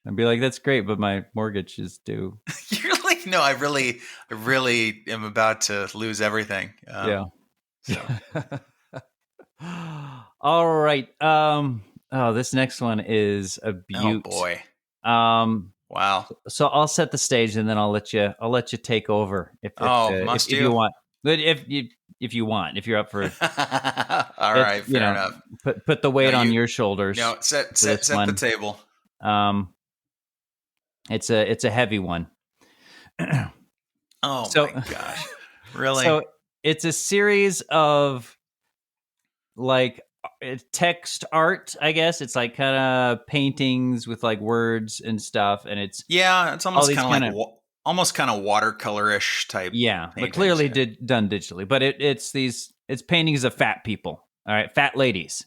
I'd be like, that's great, but my mortgage is due. You're like, no, I really am about to lose everything. So. All right. Oh, this next one is a beaut. Oh boy. Wow. So I'll set the stage and then I'll let you take over if you want. But if you're up for it. All right, fair enough. Put the weight on your shoulders. No, set the table. It's a heavy one. My gosh. Really? So it's a series of like text art, I guess. It's like kind of paintings with like words and stuff, and it's almost kind of like almost kind of watercolor-ish type. Yeah, but clearly done digitally. But it's paintings of fat people. All right, fat ladies.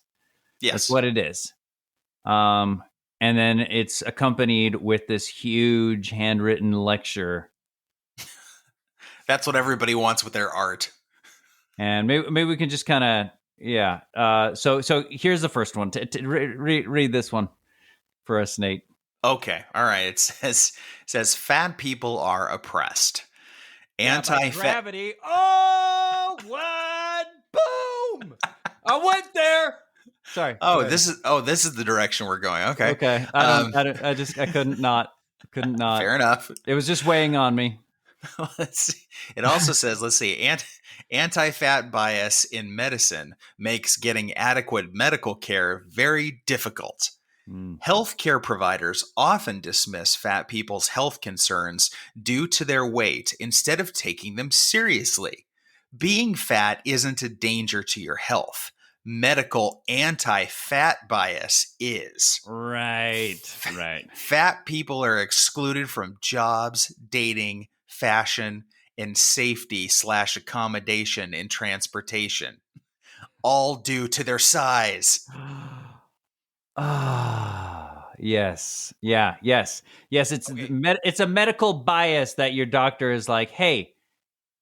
Yes, that's what it is. And then it's accompanied with this huge handwritten lecture. That's what everybody wants with their art. And maybe we can just kind of. Yeah. So here's the first one. Read this one for us, Nate. Okay. All right. It says fat people are oppressed. Anti-fat. gravity. Oh, what? Boom! I went there. Sorry. Oh, this is the direction we're going. Okay. Okay. I couldn't not. Fair enough. It was just weighing on me. Let's see. It also says, let's see, anti-fat bias in medicine makes getting adequate medical care very difficult. Healthcare providers often dismiss fat people's health concerns due to their weight instead of taking them seriously. Being fat isn't a danger to your health. Medical anti-fat bias is. Right. Fat people are excluded from jobs, dating, fashion, and safety/accommodation in transportation, all due to their size. Yes. Yeah. Yes. It's it's a medical bias that your doctor is like, hey,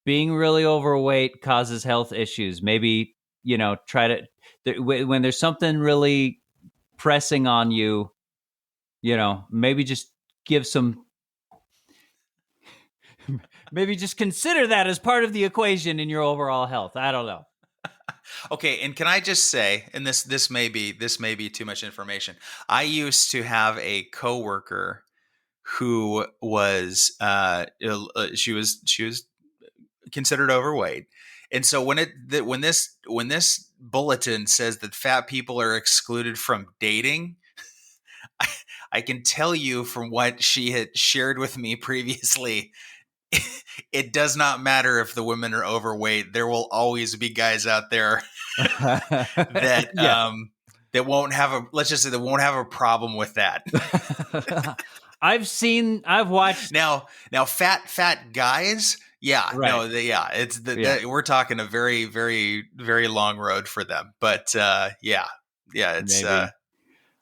being really overweight causes health issues. Maybe, try to, when there's something really pressing on you, maybe just give some, maybe just consider that as part of the equation in your overall health. I don't know. Okay, and can I just say, and this may be too much information. I used to have a coworker who was she was considered overweight, and so when this bulletin says that fat people are excluded from dating, I can tell you from what she had shared with me previously. It does not matter if the women are overweight. There will always be guys out there that that won't have a problem with that. I've watched now fat guys. Yeah, right. No, it's we're talking a very, very, very long road for them. But it's. Maybe.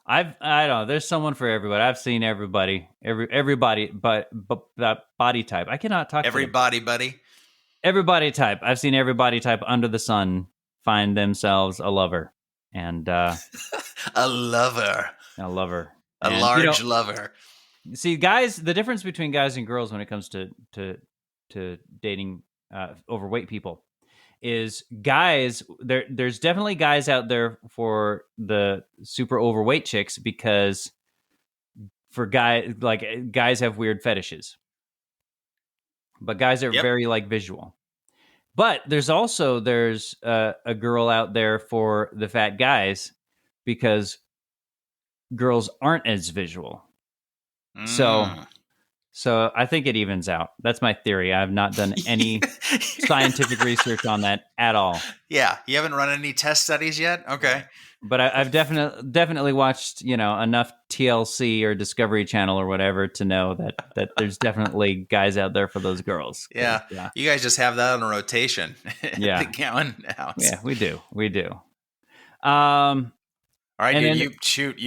I don't know. There's someone for everybody. I've seen everybody, everybody, but that body type. I cannot talk. Everybody, buddy. Every body type. I've seen every body type under the sun find themselves a lover, and a lover, a lover, a large lover. See, guys, the difference between guys and girls when it comes to dating overweight people is guys, there's definitely guys out there for the super overweight chicks, because for guys have weird fetishes, but guys are very visual. But there's a girl out there for the fat guys, because girls aren't as visual. So I think it evens out. That's my theory. I've not done any scientific research on that at all. Yeah, you haven't run any test studies yet? Okay. But I've definitely watched, enough TLC or Discovery Channel or whatever to know that there's definitely guys out there for those girls. Yeah. You guys just have that on a rotation. Yeah. The Cowan house. Yeah, we do. All right, dude,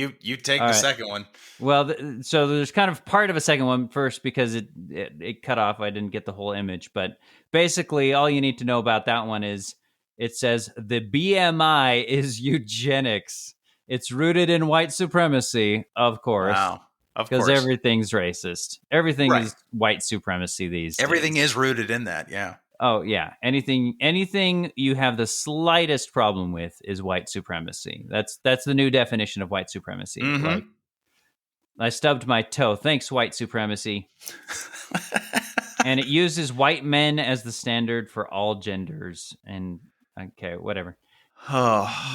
you take the second one. Well, so there's kind of part of a second one first, because it cut off. I didn't get the whole image, but basically all you need to know about that one is it says the BMI is eugenics. It's rooted in white supremacy, of course. Wow. Of course. Because everything's racist. Everything is white supremacy these days. Everything is rooted in that, yeah. Oh, yeah. Anything you have the slightest problem with is white supremacy. That's the new definition of white supremacy. Mm-hmm. I stubbed my toe. Thanks, white supremacy. And it uses white men as the standard for all genders. And okay, whatever.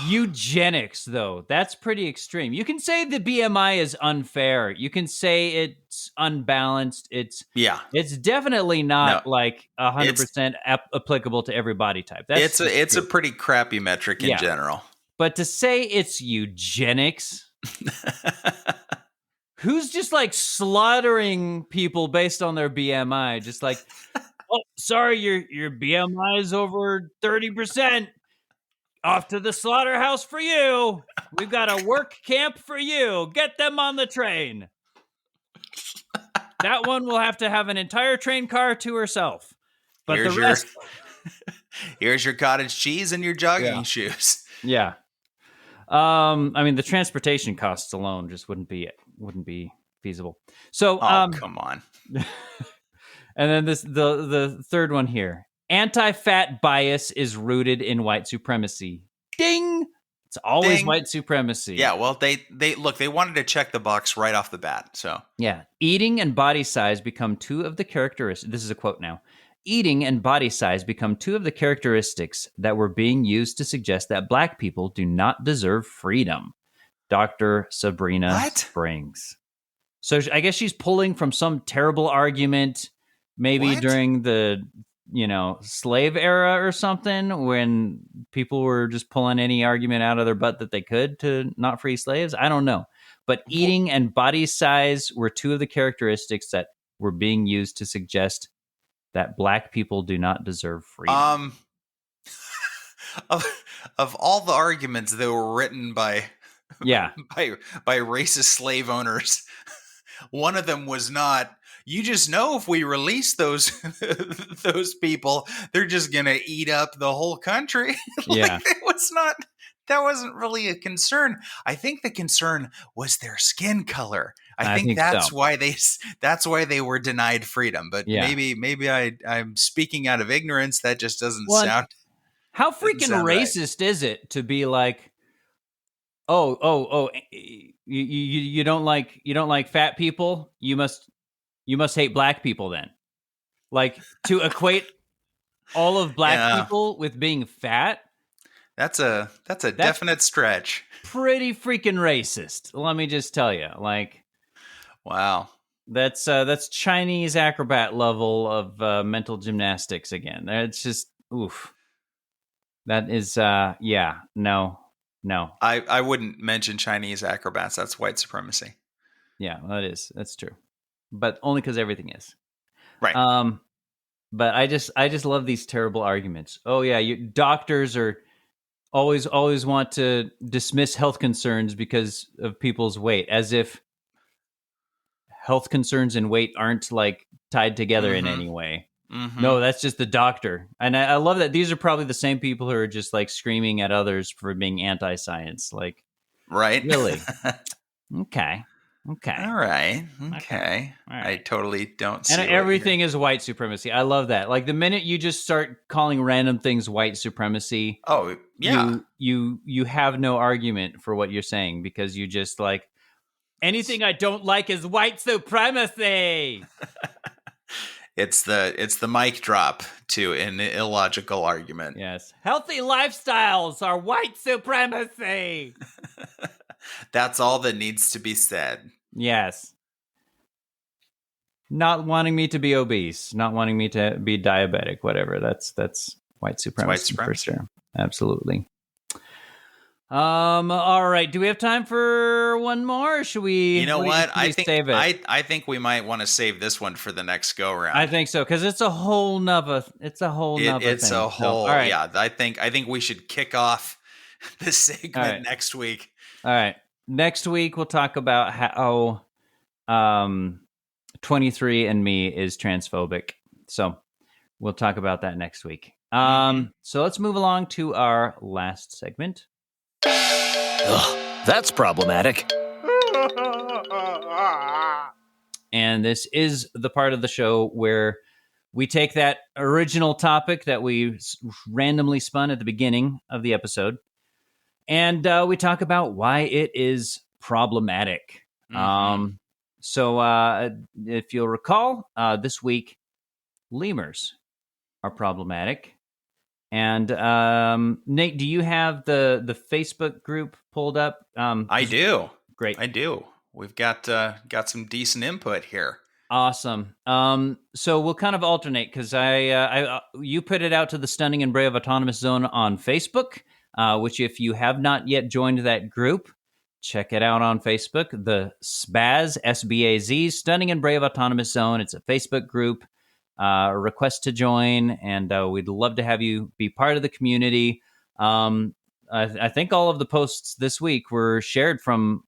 Eugenics, though, that's pretty extreme. You can say the BMI is unfair. You can say it's unbalanced. It's definitely not 100% applicable to every body type. It's a pretty crappy metric in general. But to say it's eugenics, who's just slaughtering people based on their BMI? Just oh, sorry, your BMI is over 30%. Off to the slaughterhouse for you. We've got a work camp for you. Get them on the train. That one will have to have an entire train car to herself. But the rest... Here's your cottage cheese and your jogging shoes. Yeah. The transportation costs alone just wouldn't be feasible. So, come on. And then the third one here. Anti-fat bias is rooted in white supremacy. Ding! It's always Ding. white supremacy. Yeah, well, they wanted to check the box right off the bat. So Yeah. Eating and body size become two of the characteristics. This is a quote now. Eating and body size become two of the characteristics that were being used to suggest that black people do not deserve freedom. Dr. Sabrina What? Springs. So I guess she's pulling from some terrible argument, maybe What? during the, slave era or something, when people were just pulling any argument out of their butt that they could to not free slaves. I don't know. But eating and body size were two of the characteristics that were being used to suggest that black people do not deserve freedom. Of all the arguments that were written by Yeah. by racist slave owners, one of them was not, you just know if we release those those people, they're just gonna eat up the whole country. Yeah. That wasn't really a concern. I think the concern was their skin color. I think that's so. why they were denied freedom. But Yeah. maybe I'm speaking out of ignorance. That just doesn't Well, sound. How freaking sound right. racist is it to be like, you don't like fat people? You must hate black people then. Like, to equate all of black people with being fat? That's a definite stretch. Pretty freaking racist. Let me just tell you. Like, wow. That's Chinese acrobat level of mental gymnastics again. It's just oof. That is no. I wouldn't mention Chinese acrobats. That's white supremacy. Yeah, that's true. But only because everything is. Right. But I just love these terrible arguments. Oh yeah, doctors are always want to dismiss health concerns because of people's weight, as if health concerns and weight aren't like tied together in any way. Mm-hmm. No, that's just the doctor. And I love that these are probably the same people who are just like screaming at others for being anti-science. Like, right. Really? Okay. All right. Okay. All right. I totally don't see. And everything is white supremacy. I love that. Like, the minute you just start calling random things white supremacy, oh yeah, you have no argument for what you're saying, because you just like, anything I don't like is white supremacy. It's the mic drop to an illogical argument. Yes. Healthy lifestyles are white supremacy. That's all that needs to be said. Yes. Not wanting me to be obese, not wanting me to be diabetic, whatever. That's white supremacy for sure. Absolutely. All right. Do we have time for one more? Or should we? You know what? I think save it. I think we might want to save this one for the next go round. I think so, because it's a whole nother. It's a whole nother. It's thing. a whole. So, all right. Yeah. I think we should kick off this segment next week. All right. Next week we'll talk about how 23andMe is transphobic. So we'll talk about that next week. So let's move along to our last segment. Ugh, that's problematic. And this is the part of the show where we take that original topic that we randomly spun at the beginning of the episode, and we talk about why it is problematic. So if you'll recall, this week, lemurs are problematic. And Nate, do you have the Facebook group pulled up? I do. Great. I do. We've got some decent input here. Awesome. So we'll kind of alternate, because you put it out to the Stunning and Brave Autonomous Zone on Facebook, which, if you have not yet joined that group, check it out on Facebook. The SBAZ, SBAZ, Stunning and Brave Autonomous Zone. It's a Facebook group. Request to join, and we'd love to have you be part of the community. I think all of the posts this week were shared from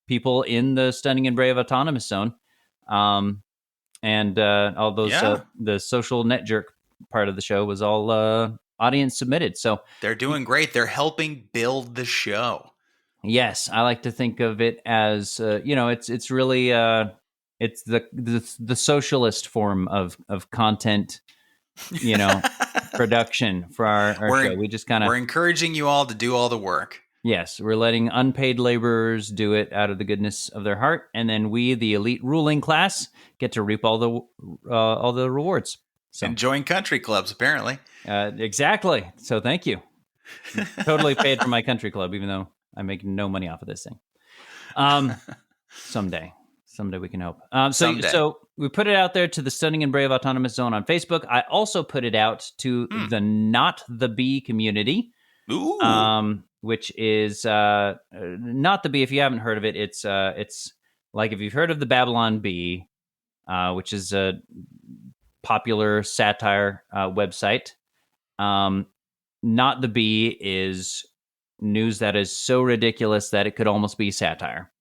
people in the Stunning and Brave Autonomous Zone, and all those the social net jerk part of the show was all audience submitted. So they're doing great. They're helping build the show. Yes, I like to think of it as it's really It's the socialist form of content, production for our show. We just kind of we're encouraging you all to do all the work. Yes, we're letting unpaid laborers do it out of the goodness of their heart, and then we, the elite ruling class, get to reap all the rewards. So, and join country clubs, apparently. Exactly. So thank you. Totally paid for my country club, even though I make no money off of this thing. Someday we can hope. So we put it out there to the Stunning and Brave Autonomous Zone on Facebook. I also put it out to the Not the Bee community. Ooh. Which is Not the Bee. If you haven't heard of it, it's like if you've heard of the Babylon Bee, which is a popular satire website. Not the Bee is news that is so ridiculous that it could almost be satire.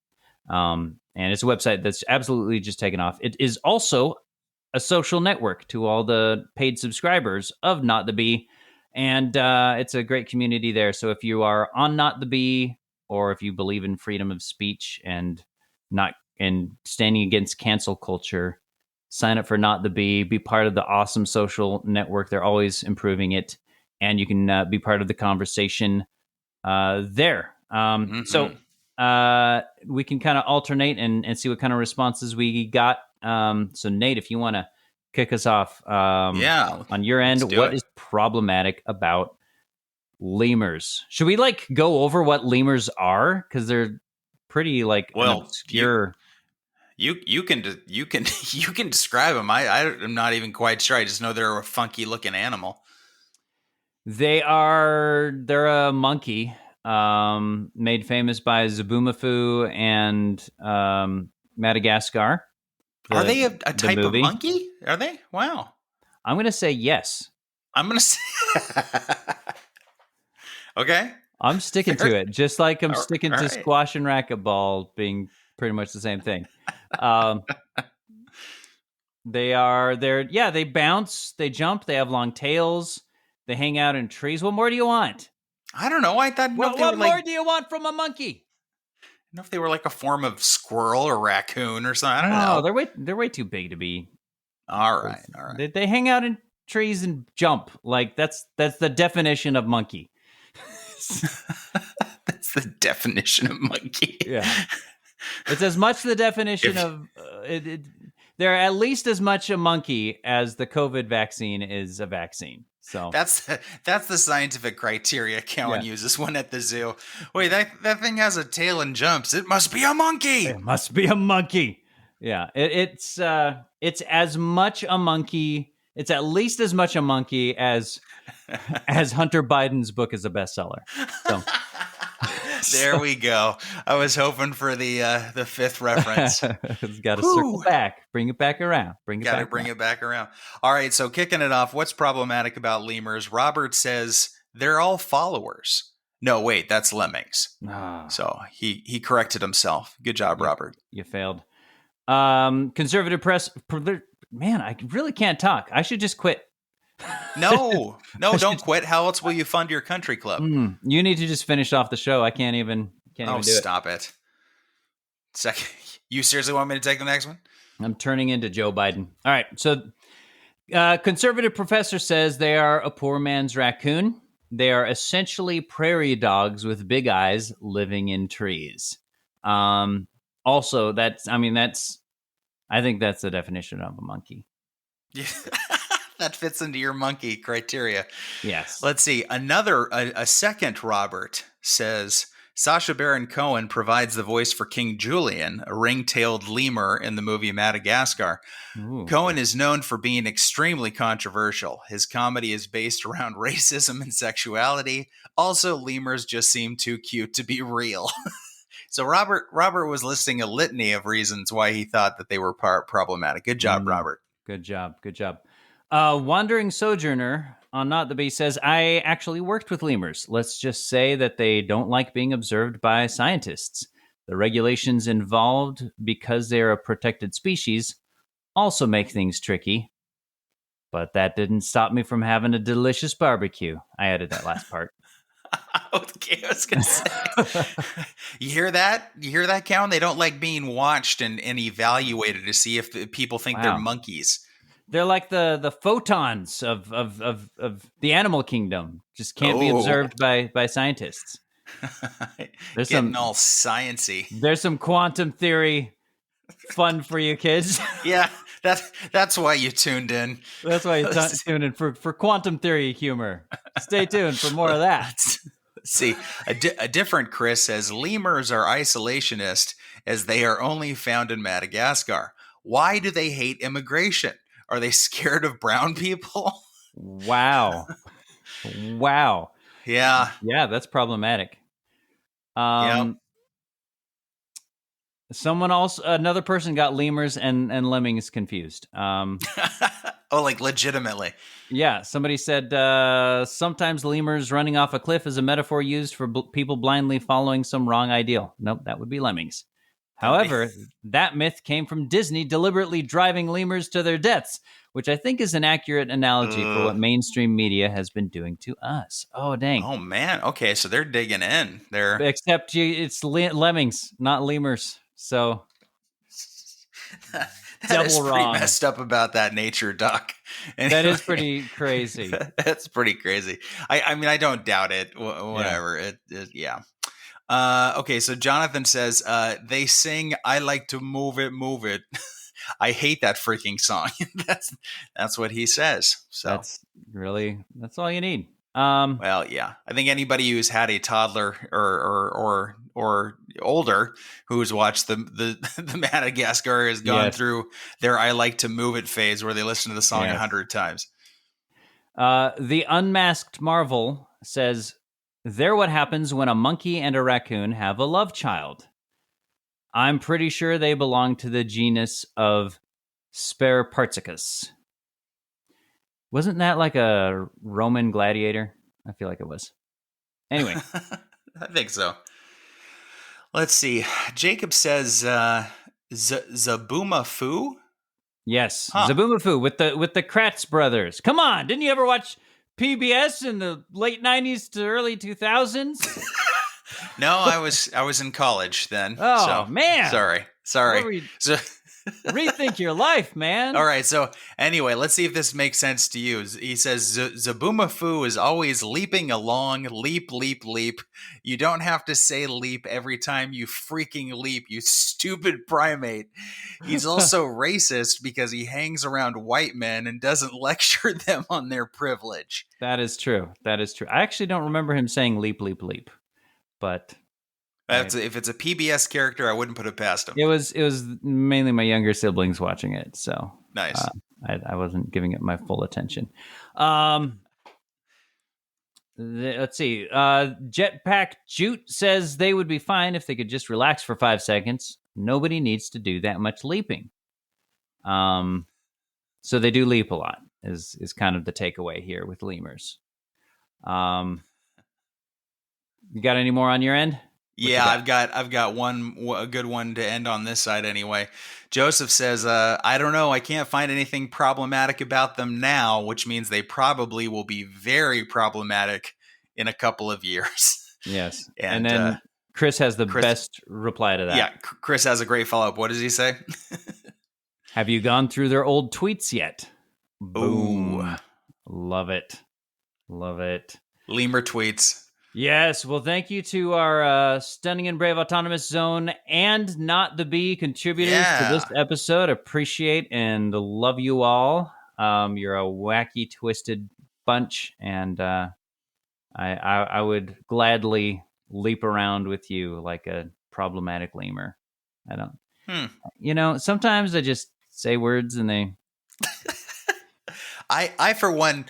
And it's a website that's absolutely just taken off. It is also a social network to all the paid subscribers of Not the Bee. And it's a great community there. So if you are on Not the Bee, or if you believe in freedom of speech and standing against cancel culture, sign up for Not the Bee. Be part of the awesome social network. They're always improving it, and you can be part of the conversation there. So we can kind of alternate and see what kind of responses we got. So Nate, if you want to kick us off on your end, what is problematic about lemurs? Should we go over what lemurs are, because they're pretty obscure. You can describe them. I'm not even quite sure. I just know they're a funky looking animal. They're a monkey made famous by Zabumafu and Madagascar. Are they a type of monkey? Are they? Wow. I'm going to say yes. I'm going to say... Okay. I'm sticking to it, just like I'm sticking to squash and racquetball being pretty much the same thing. They bounce, they jump, they have long tails, they hang out in trees. What more do you want? I don't know. I thought what more do you want from a monkey? I don't know if they were like a form of squirrel or raccoon or something. I don't know. They're way too big to be. All right. They hang out in trees and jump. That's the definition of monkey. That's the definition of monkey. Yeah, it's as much the definition of they're at least as much a monkey as the COVID vaccine is a vaccine. So that's the scientific criteria Cowan uses when at the zoo. Wait, that thing has a tail and jumps. It must be a monkey. It must be a monkey. Yeah, it's as much a monkey. It's at least as much a monkey as Hunter Biden's book is a bestseller. So. There we go. I was hoping for the fifth reference. It's got to circle back, bring it back around. Bring it back around. All right, so kicking it off, what's problematic about lemurs? Robert says they're all followers. No, wait, that's lemmings. So he corrected himself. Good job, Robert. You failed. Conservative press. Man, I really can't talk. I should just quit. No, don't quit. How else will you fund your country club? You need to just finish off the show. I can't even do it. Stop it. Second, you seriously want me to take the next one? I'm turning into Joe Biden. All right. So, conservative professor says they are a poor man's raccoon. They are essentially prairie dogs with big eyes living in trees. Also, I think that's the definition of a monkey. Yeah. That fits into your monkey criteria. Yes. Let's see. A second Robert says, Sacha Baron Cohen provides the voice for King Julian, a ring-tailed lemur in the movie Madagascar. Ooh. Cohen is known for being extremely controversial. His comedy is based around racism and sexuality. Also, lemurs just seem too cute to be real. So Robert was listing a litany of reasons why he thought that they were problematic. Good job, Robert. Good job. Wandering Sojourner on Not the Bee says, I actually worked with lemurs. Let's just say that they don't like being observed by scientists. The regulations involved, because they're a protected species, also make things tricky. But that didn't stop me from having a delicious barbecue. I added that last part. Okay, I was gonna say. You hear that? You hear that, Cowan? They don't like being watched and evaluated to see if people think they're Wow. monkeys. They're like the photons of the animal kingdom. Just can't be observed by scientists. There's Getting all sciencey. There's some quantum theory fun for you kids. Yeah, that's why you tuned in. That's why you tune in for quantum theory humor. Stay tuned for more of that. See, a different Chris says lemurs are isolationist as they are only found in Madagascar. Why do they hate immigration? Are they scared of brown people? Wow. Yeah. Yeah, that's problematic. Yep. Another person got lemurs and lemmings confused. Oh, like legitimately. Yeah, somebody said sometimes lemurs running off a cliff is a metaphor used for people blindly following some wrong ideal. Nope, that would be lemmings. However, that myth came from Disney deliberately driving lemurs to their deaths, which I think is an accurate analogy for what mainstream media has been doing to us. Oh, dang. Oh, man. Okay, so they're digging in. Except it's lemmings, not lemurs. So that double is pretty wrong. Messed up about that nature, Doc. Anyway, that is pretty crazy. That's pretty crazy. I mean, I don't doubt it. Whatever. Yeah. Yeah. Okay, so Jonathan says they sing "I like to move it, move it." I hate that freaking song. that's what he says. So that's all you need. Well, yeah, I think anybody who's had a toddler or older who's watched the Madagascar has gone through their "I like to move it" phase where they listen to the song 100 times. The Unmasked Marvel says, "They're what happens when a monkey and a raccoon have a love child. I'm pretty sure they belong to the genus of Sperparticus." Wasn't that like a Roman gladiator? I feel like it was. Anyway. I think so. Let's see. Jacob says Zabuma Fu? Yes, Zabuma Fu with the Kratz brothers. Come on, didn't you ever watch PBS in the late 90s to early 2000s? No, I was in college then. Oh, so, man. Sorry. Rethink your life, man. All right, so anyway, let's see if this makes sense to you. He says, Zabuma Fu is always leaping along, leap, leap, leap. You don't have to say leap every time you freaking leap, you stupid primate. He's also racist because he hangs around white men and doesn't lecture them on their privilege. That is true. I actually don't remember him saying leap, leap, leap, but... If it's a PBS character, I wouldn't put it past him. It was mainly my younger siblings watching it, so nice. I wasn't giving it my full attention. Let's see. Jetpack Jute says they would be fine if they could just relax for 5 seconds. Nobody needs to do that much leaping. So they do leap a lot. Is kind of the takeaway here with lemurs. You got any more on your end? Yeah, I've got a good one to end on this side anyway. Joseph says, I don't know, I can't find anything problematic about them now, which means they probably will be very problematic in a couple of years. Yes. And then Chris has the best reply to that. Yeah, Chris has a great follow-up. What does he say? Have you gone through their old tweets yet? Boom. Ooh. Love it. Lemur tweets. Yes, well, thank you to our Stunning and Brave Autonomous Zone and Not the Bee contributors to this episode. Appreciate and love you all. You're a wacky, twisted bunch, and I would gladly leap around with you like a problematic lemur. I don't... sometimes I just say words and they... I for one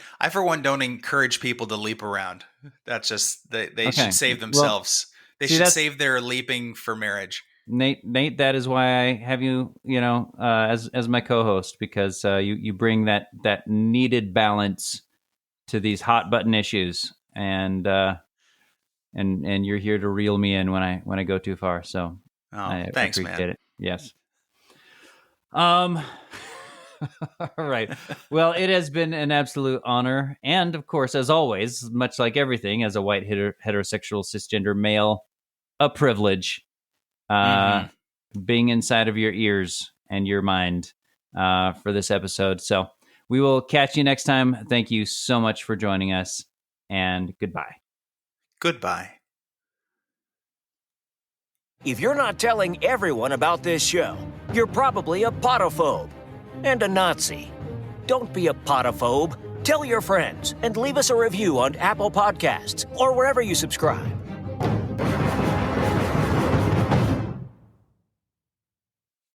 don't encourage people to leap around. That's just they should save themselves. They should save their leaping for marriage. Nate, that is why I have you, as my co-host, because you bring that needed balance to these hot button issues, and you're here to reel me in when I go too far. So thanks, appreciate man. It. Yes. All right. Well, it has been an absolute honor. And of course, as always, much like everything, as a white heterosexual cisgender male, a privilege being inside of your ears and your mind for this episode. So we will catch you next time. Thank you so much for joining us, and goodbye. Goodbye. If you're not telling everyone about this show, you're probably a podophobe and a Nazi. Don't be a podophobe. Tell your friends and leave us a review on Apple Podcasts or wherever you subscribe.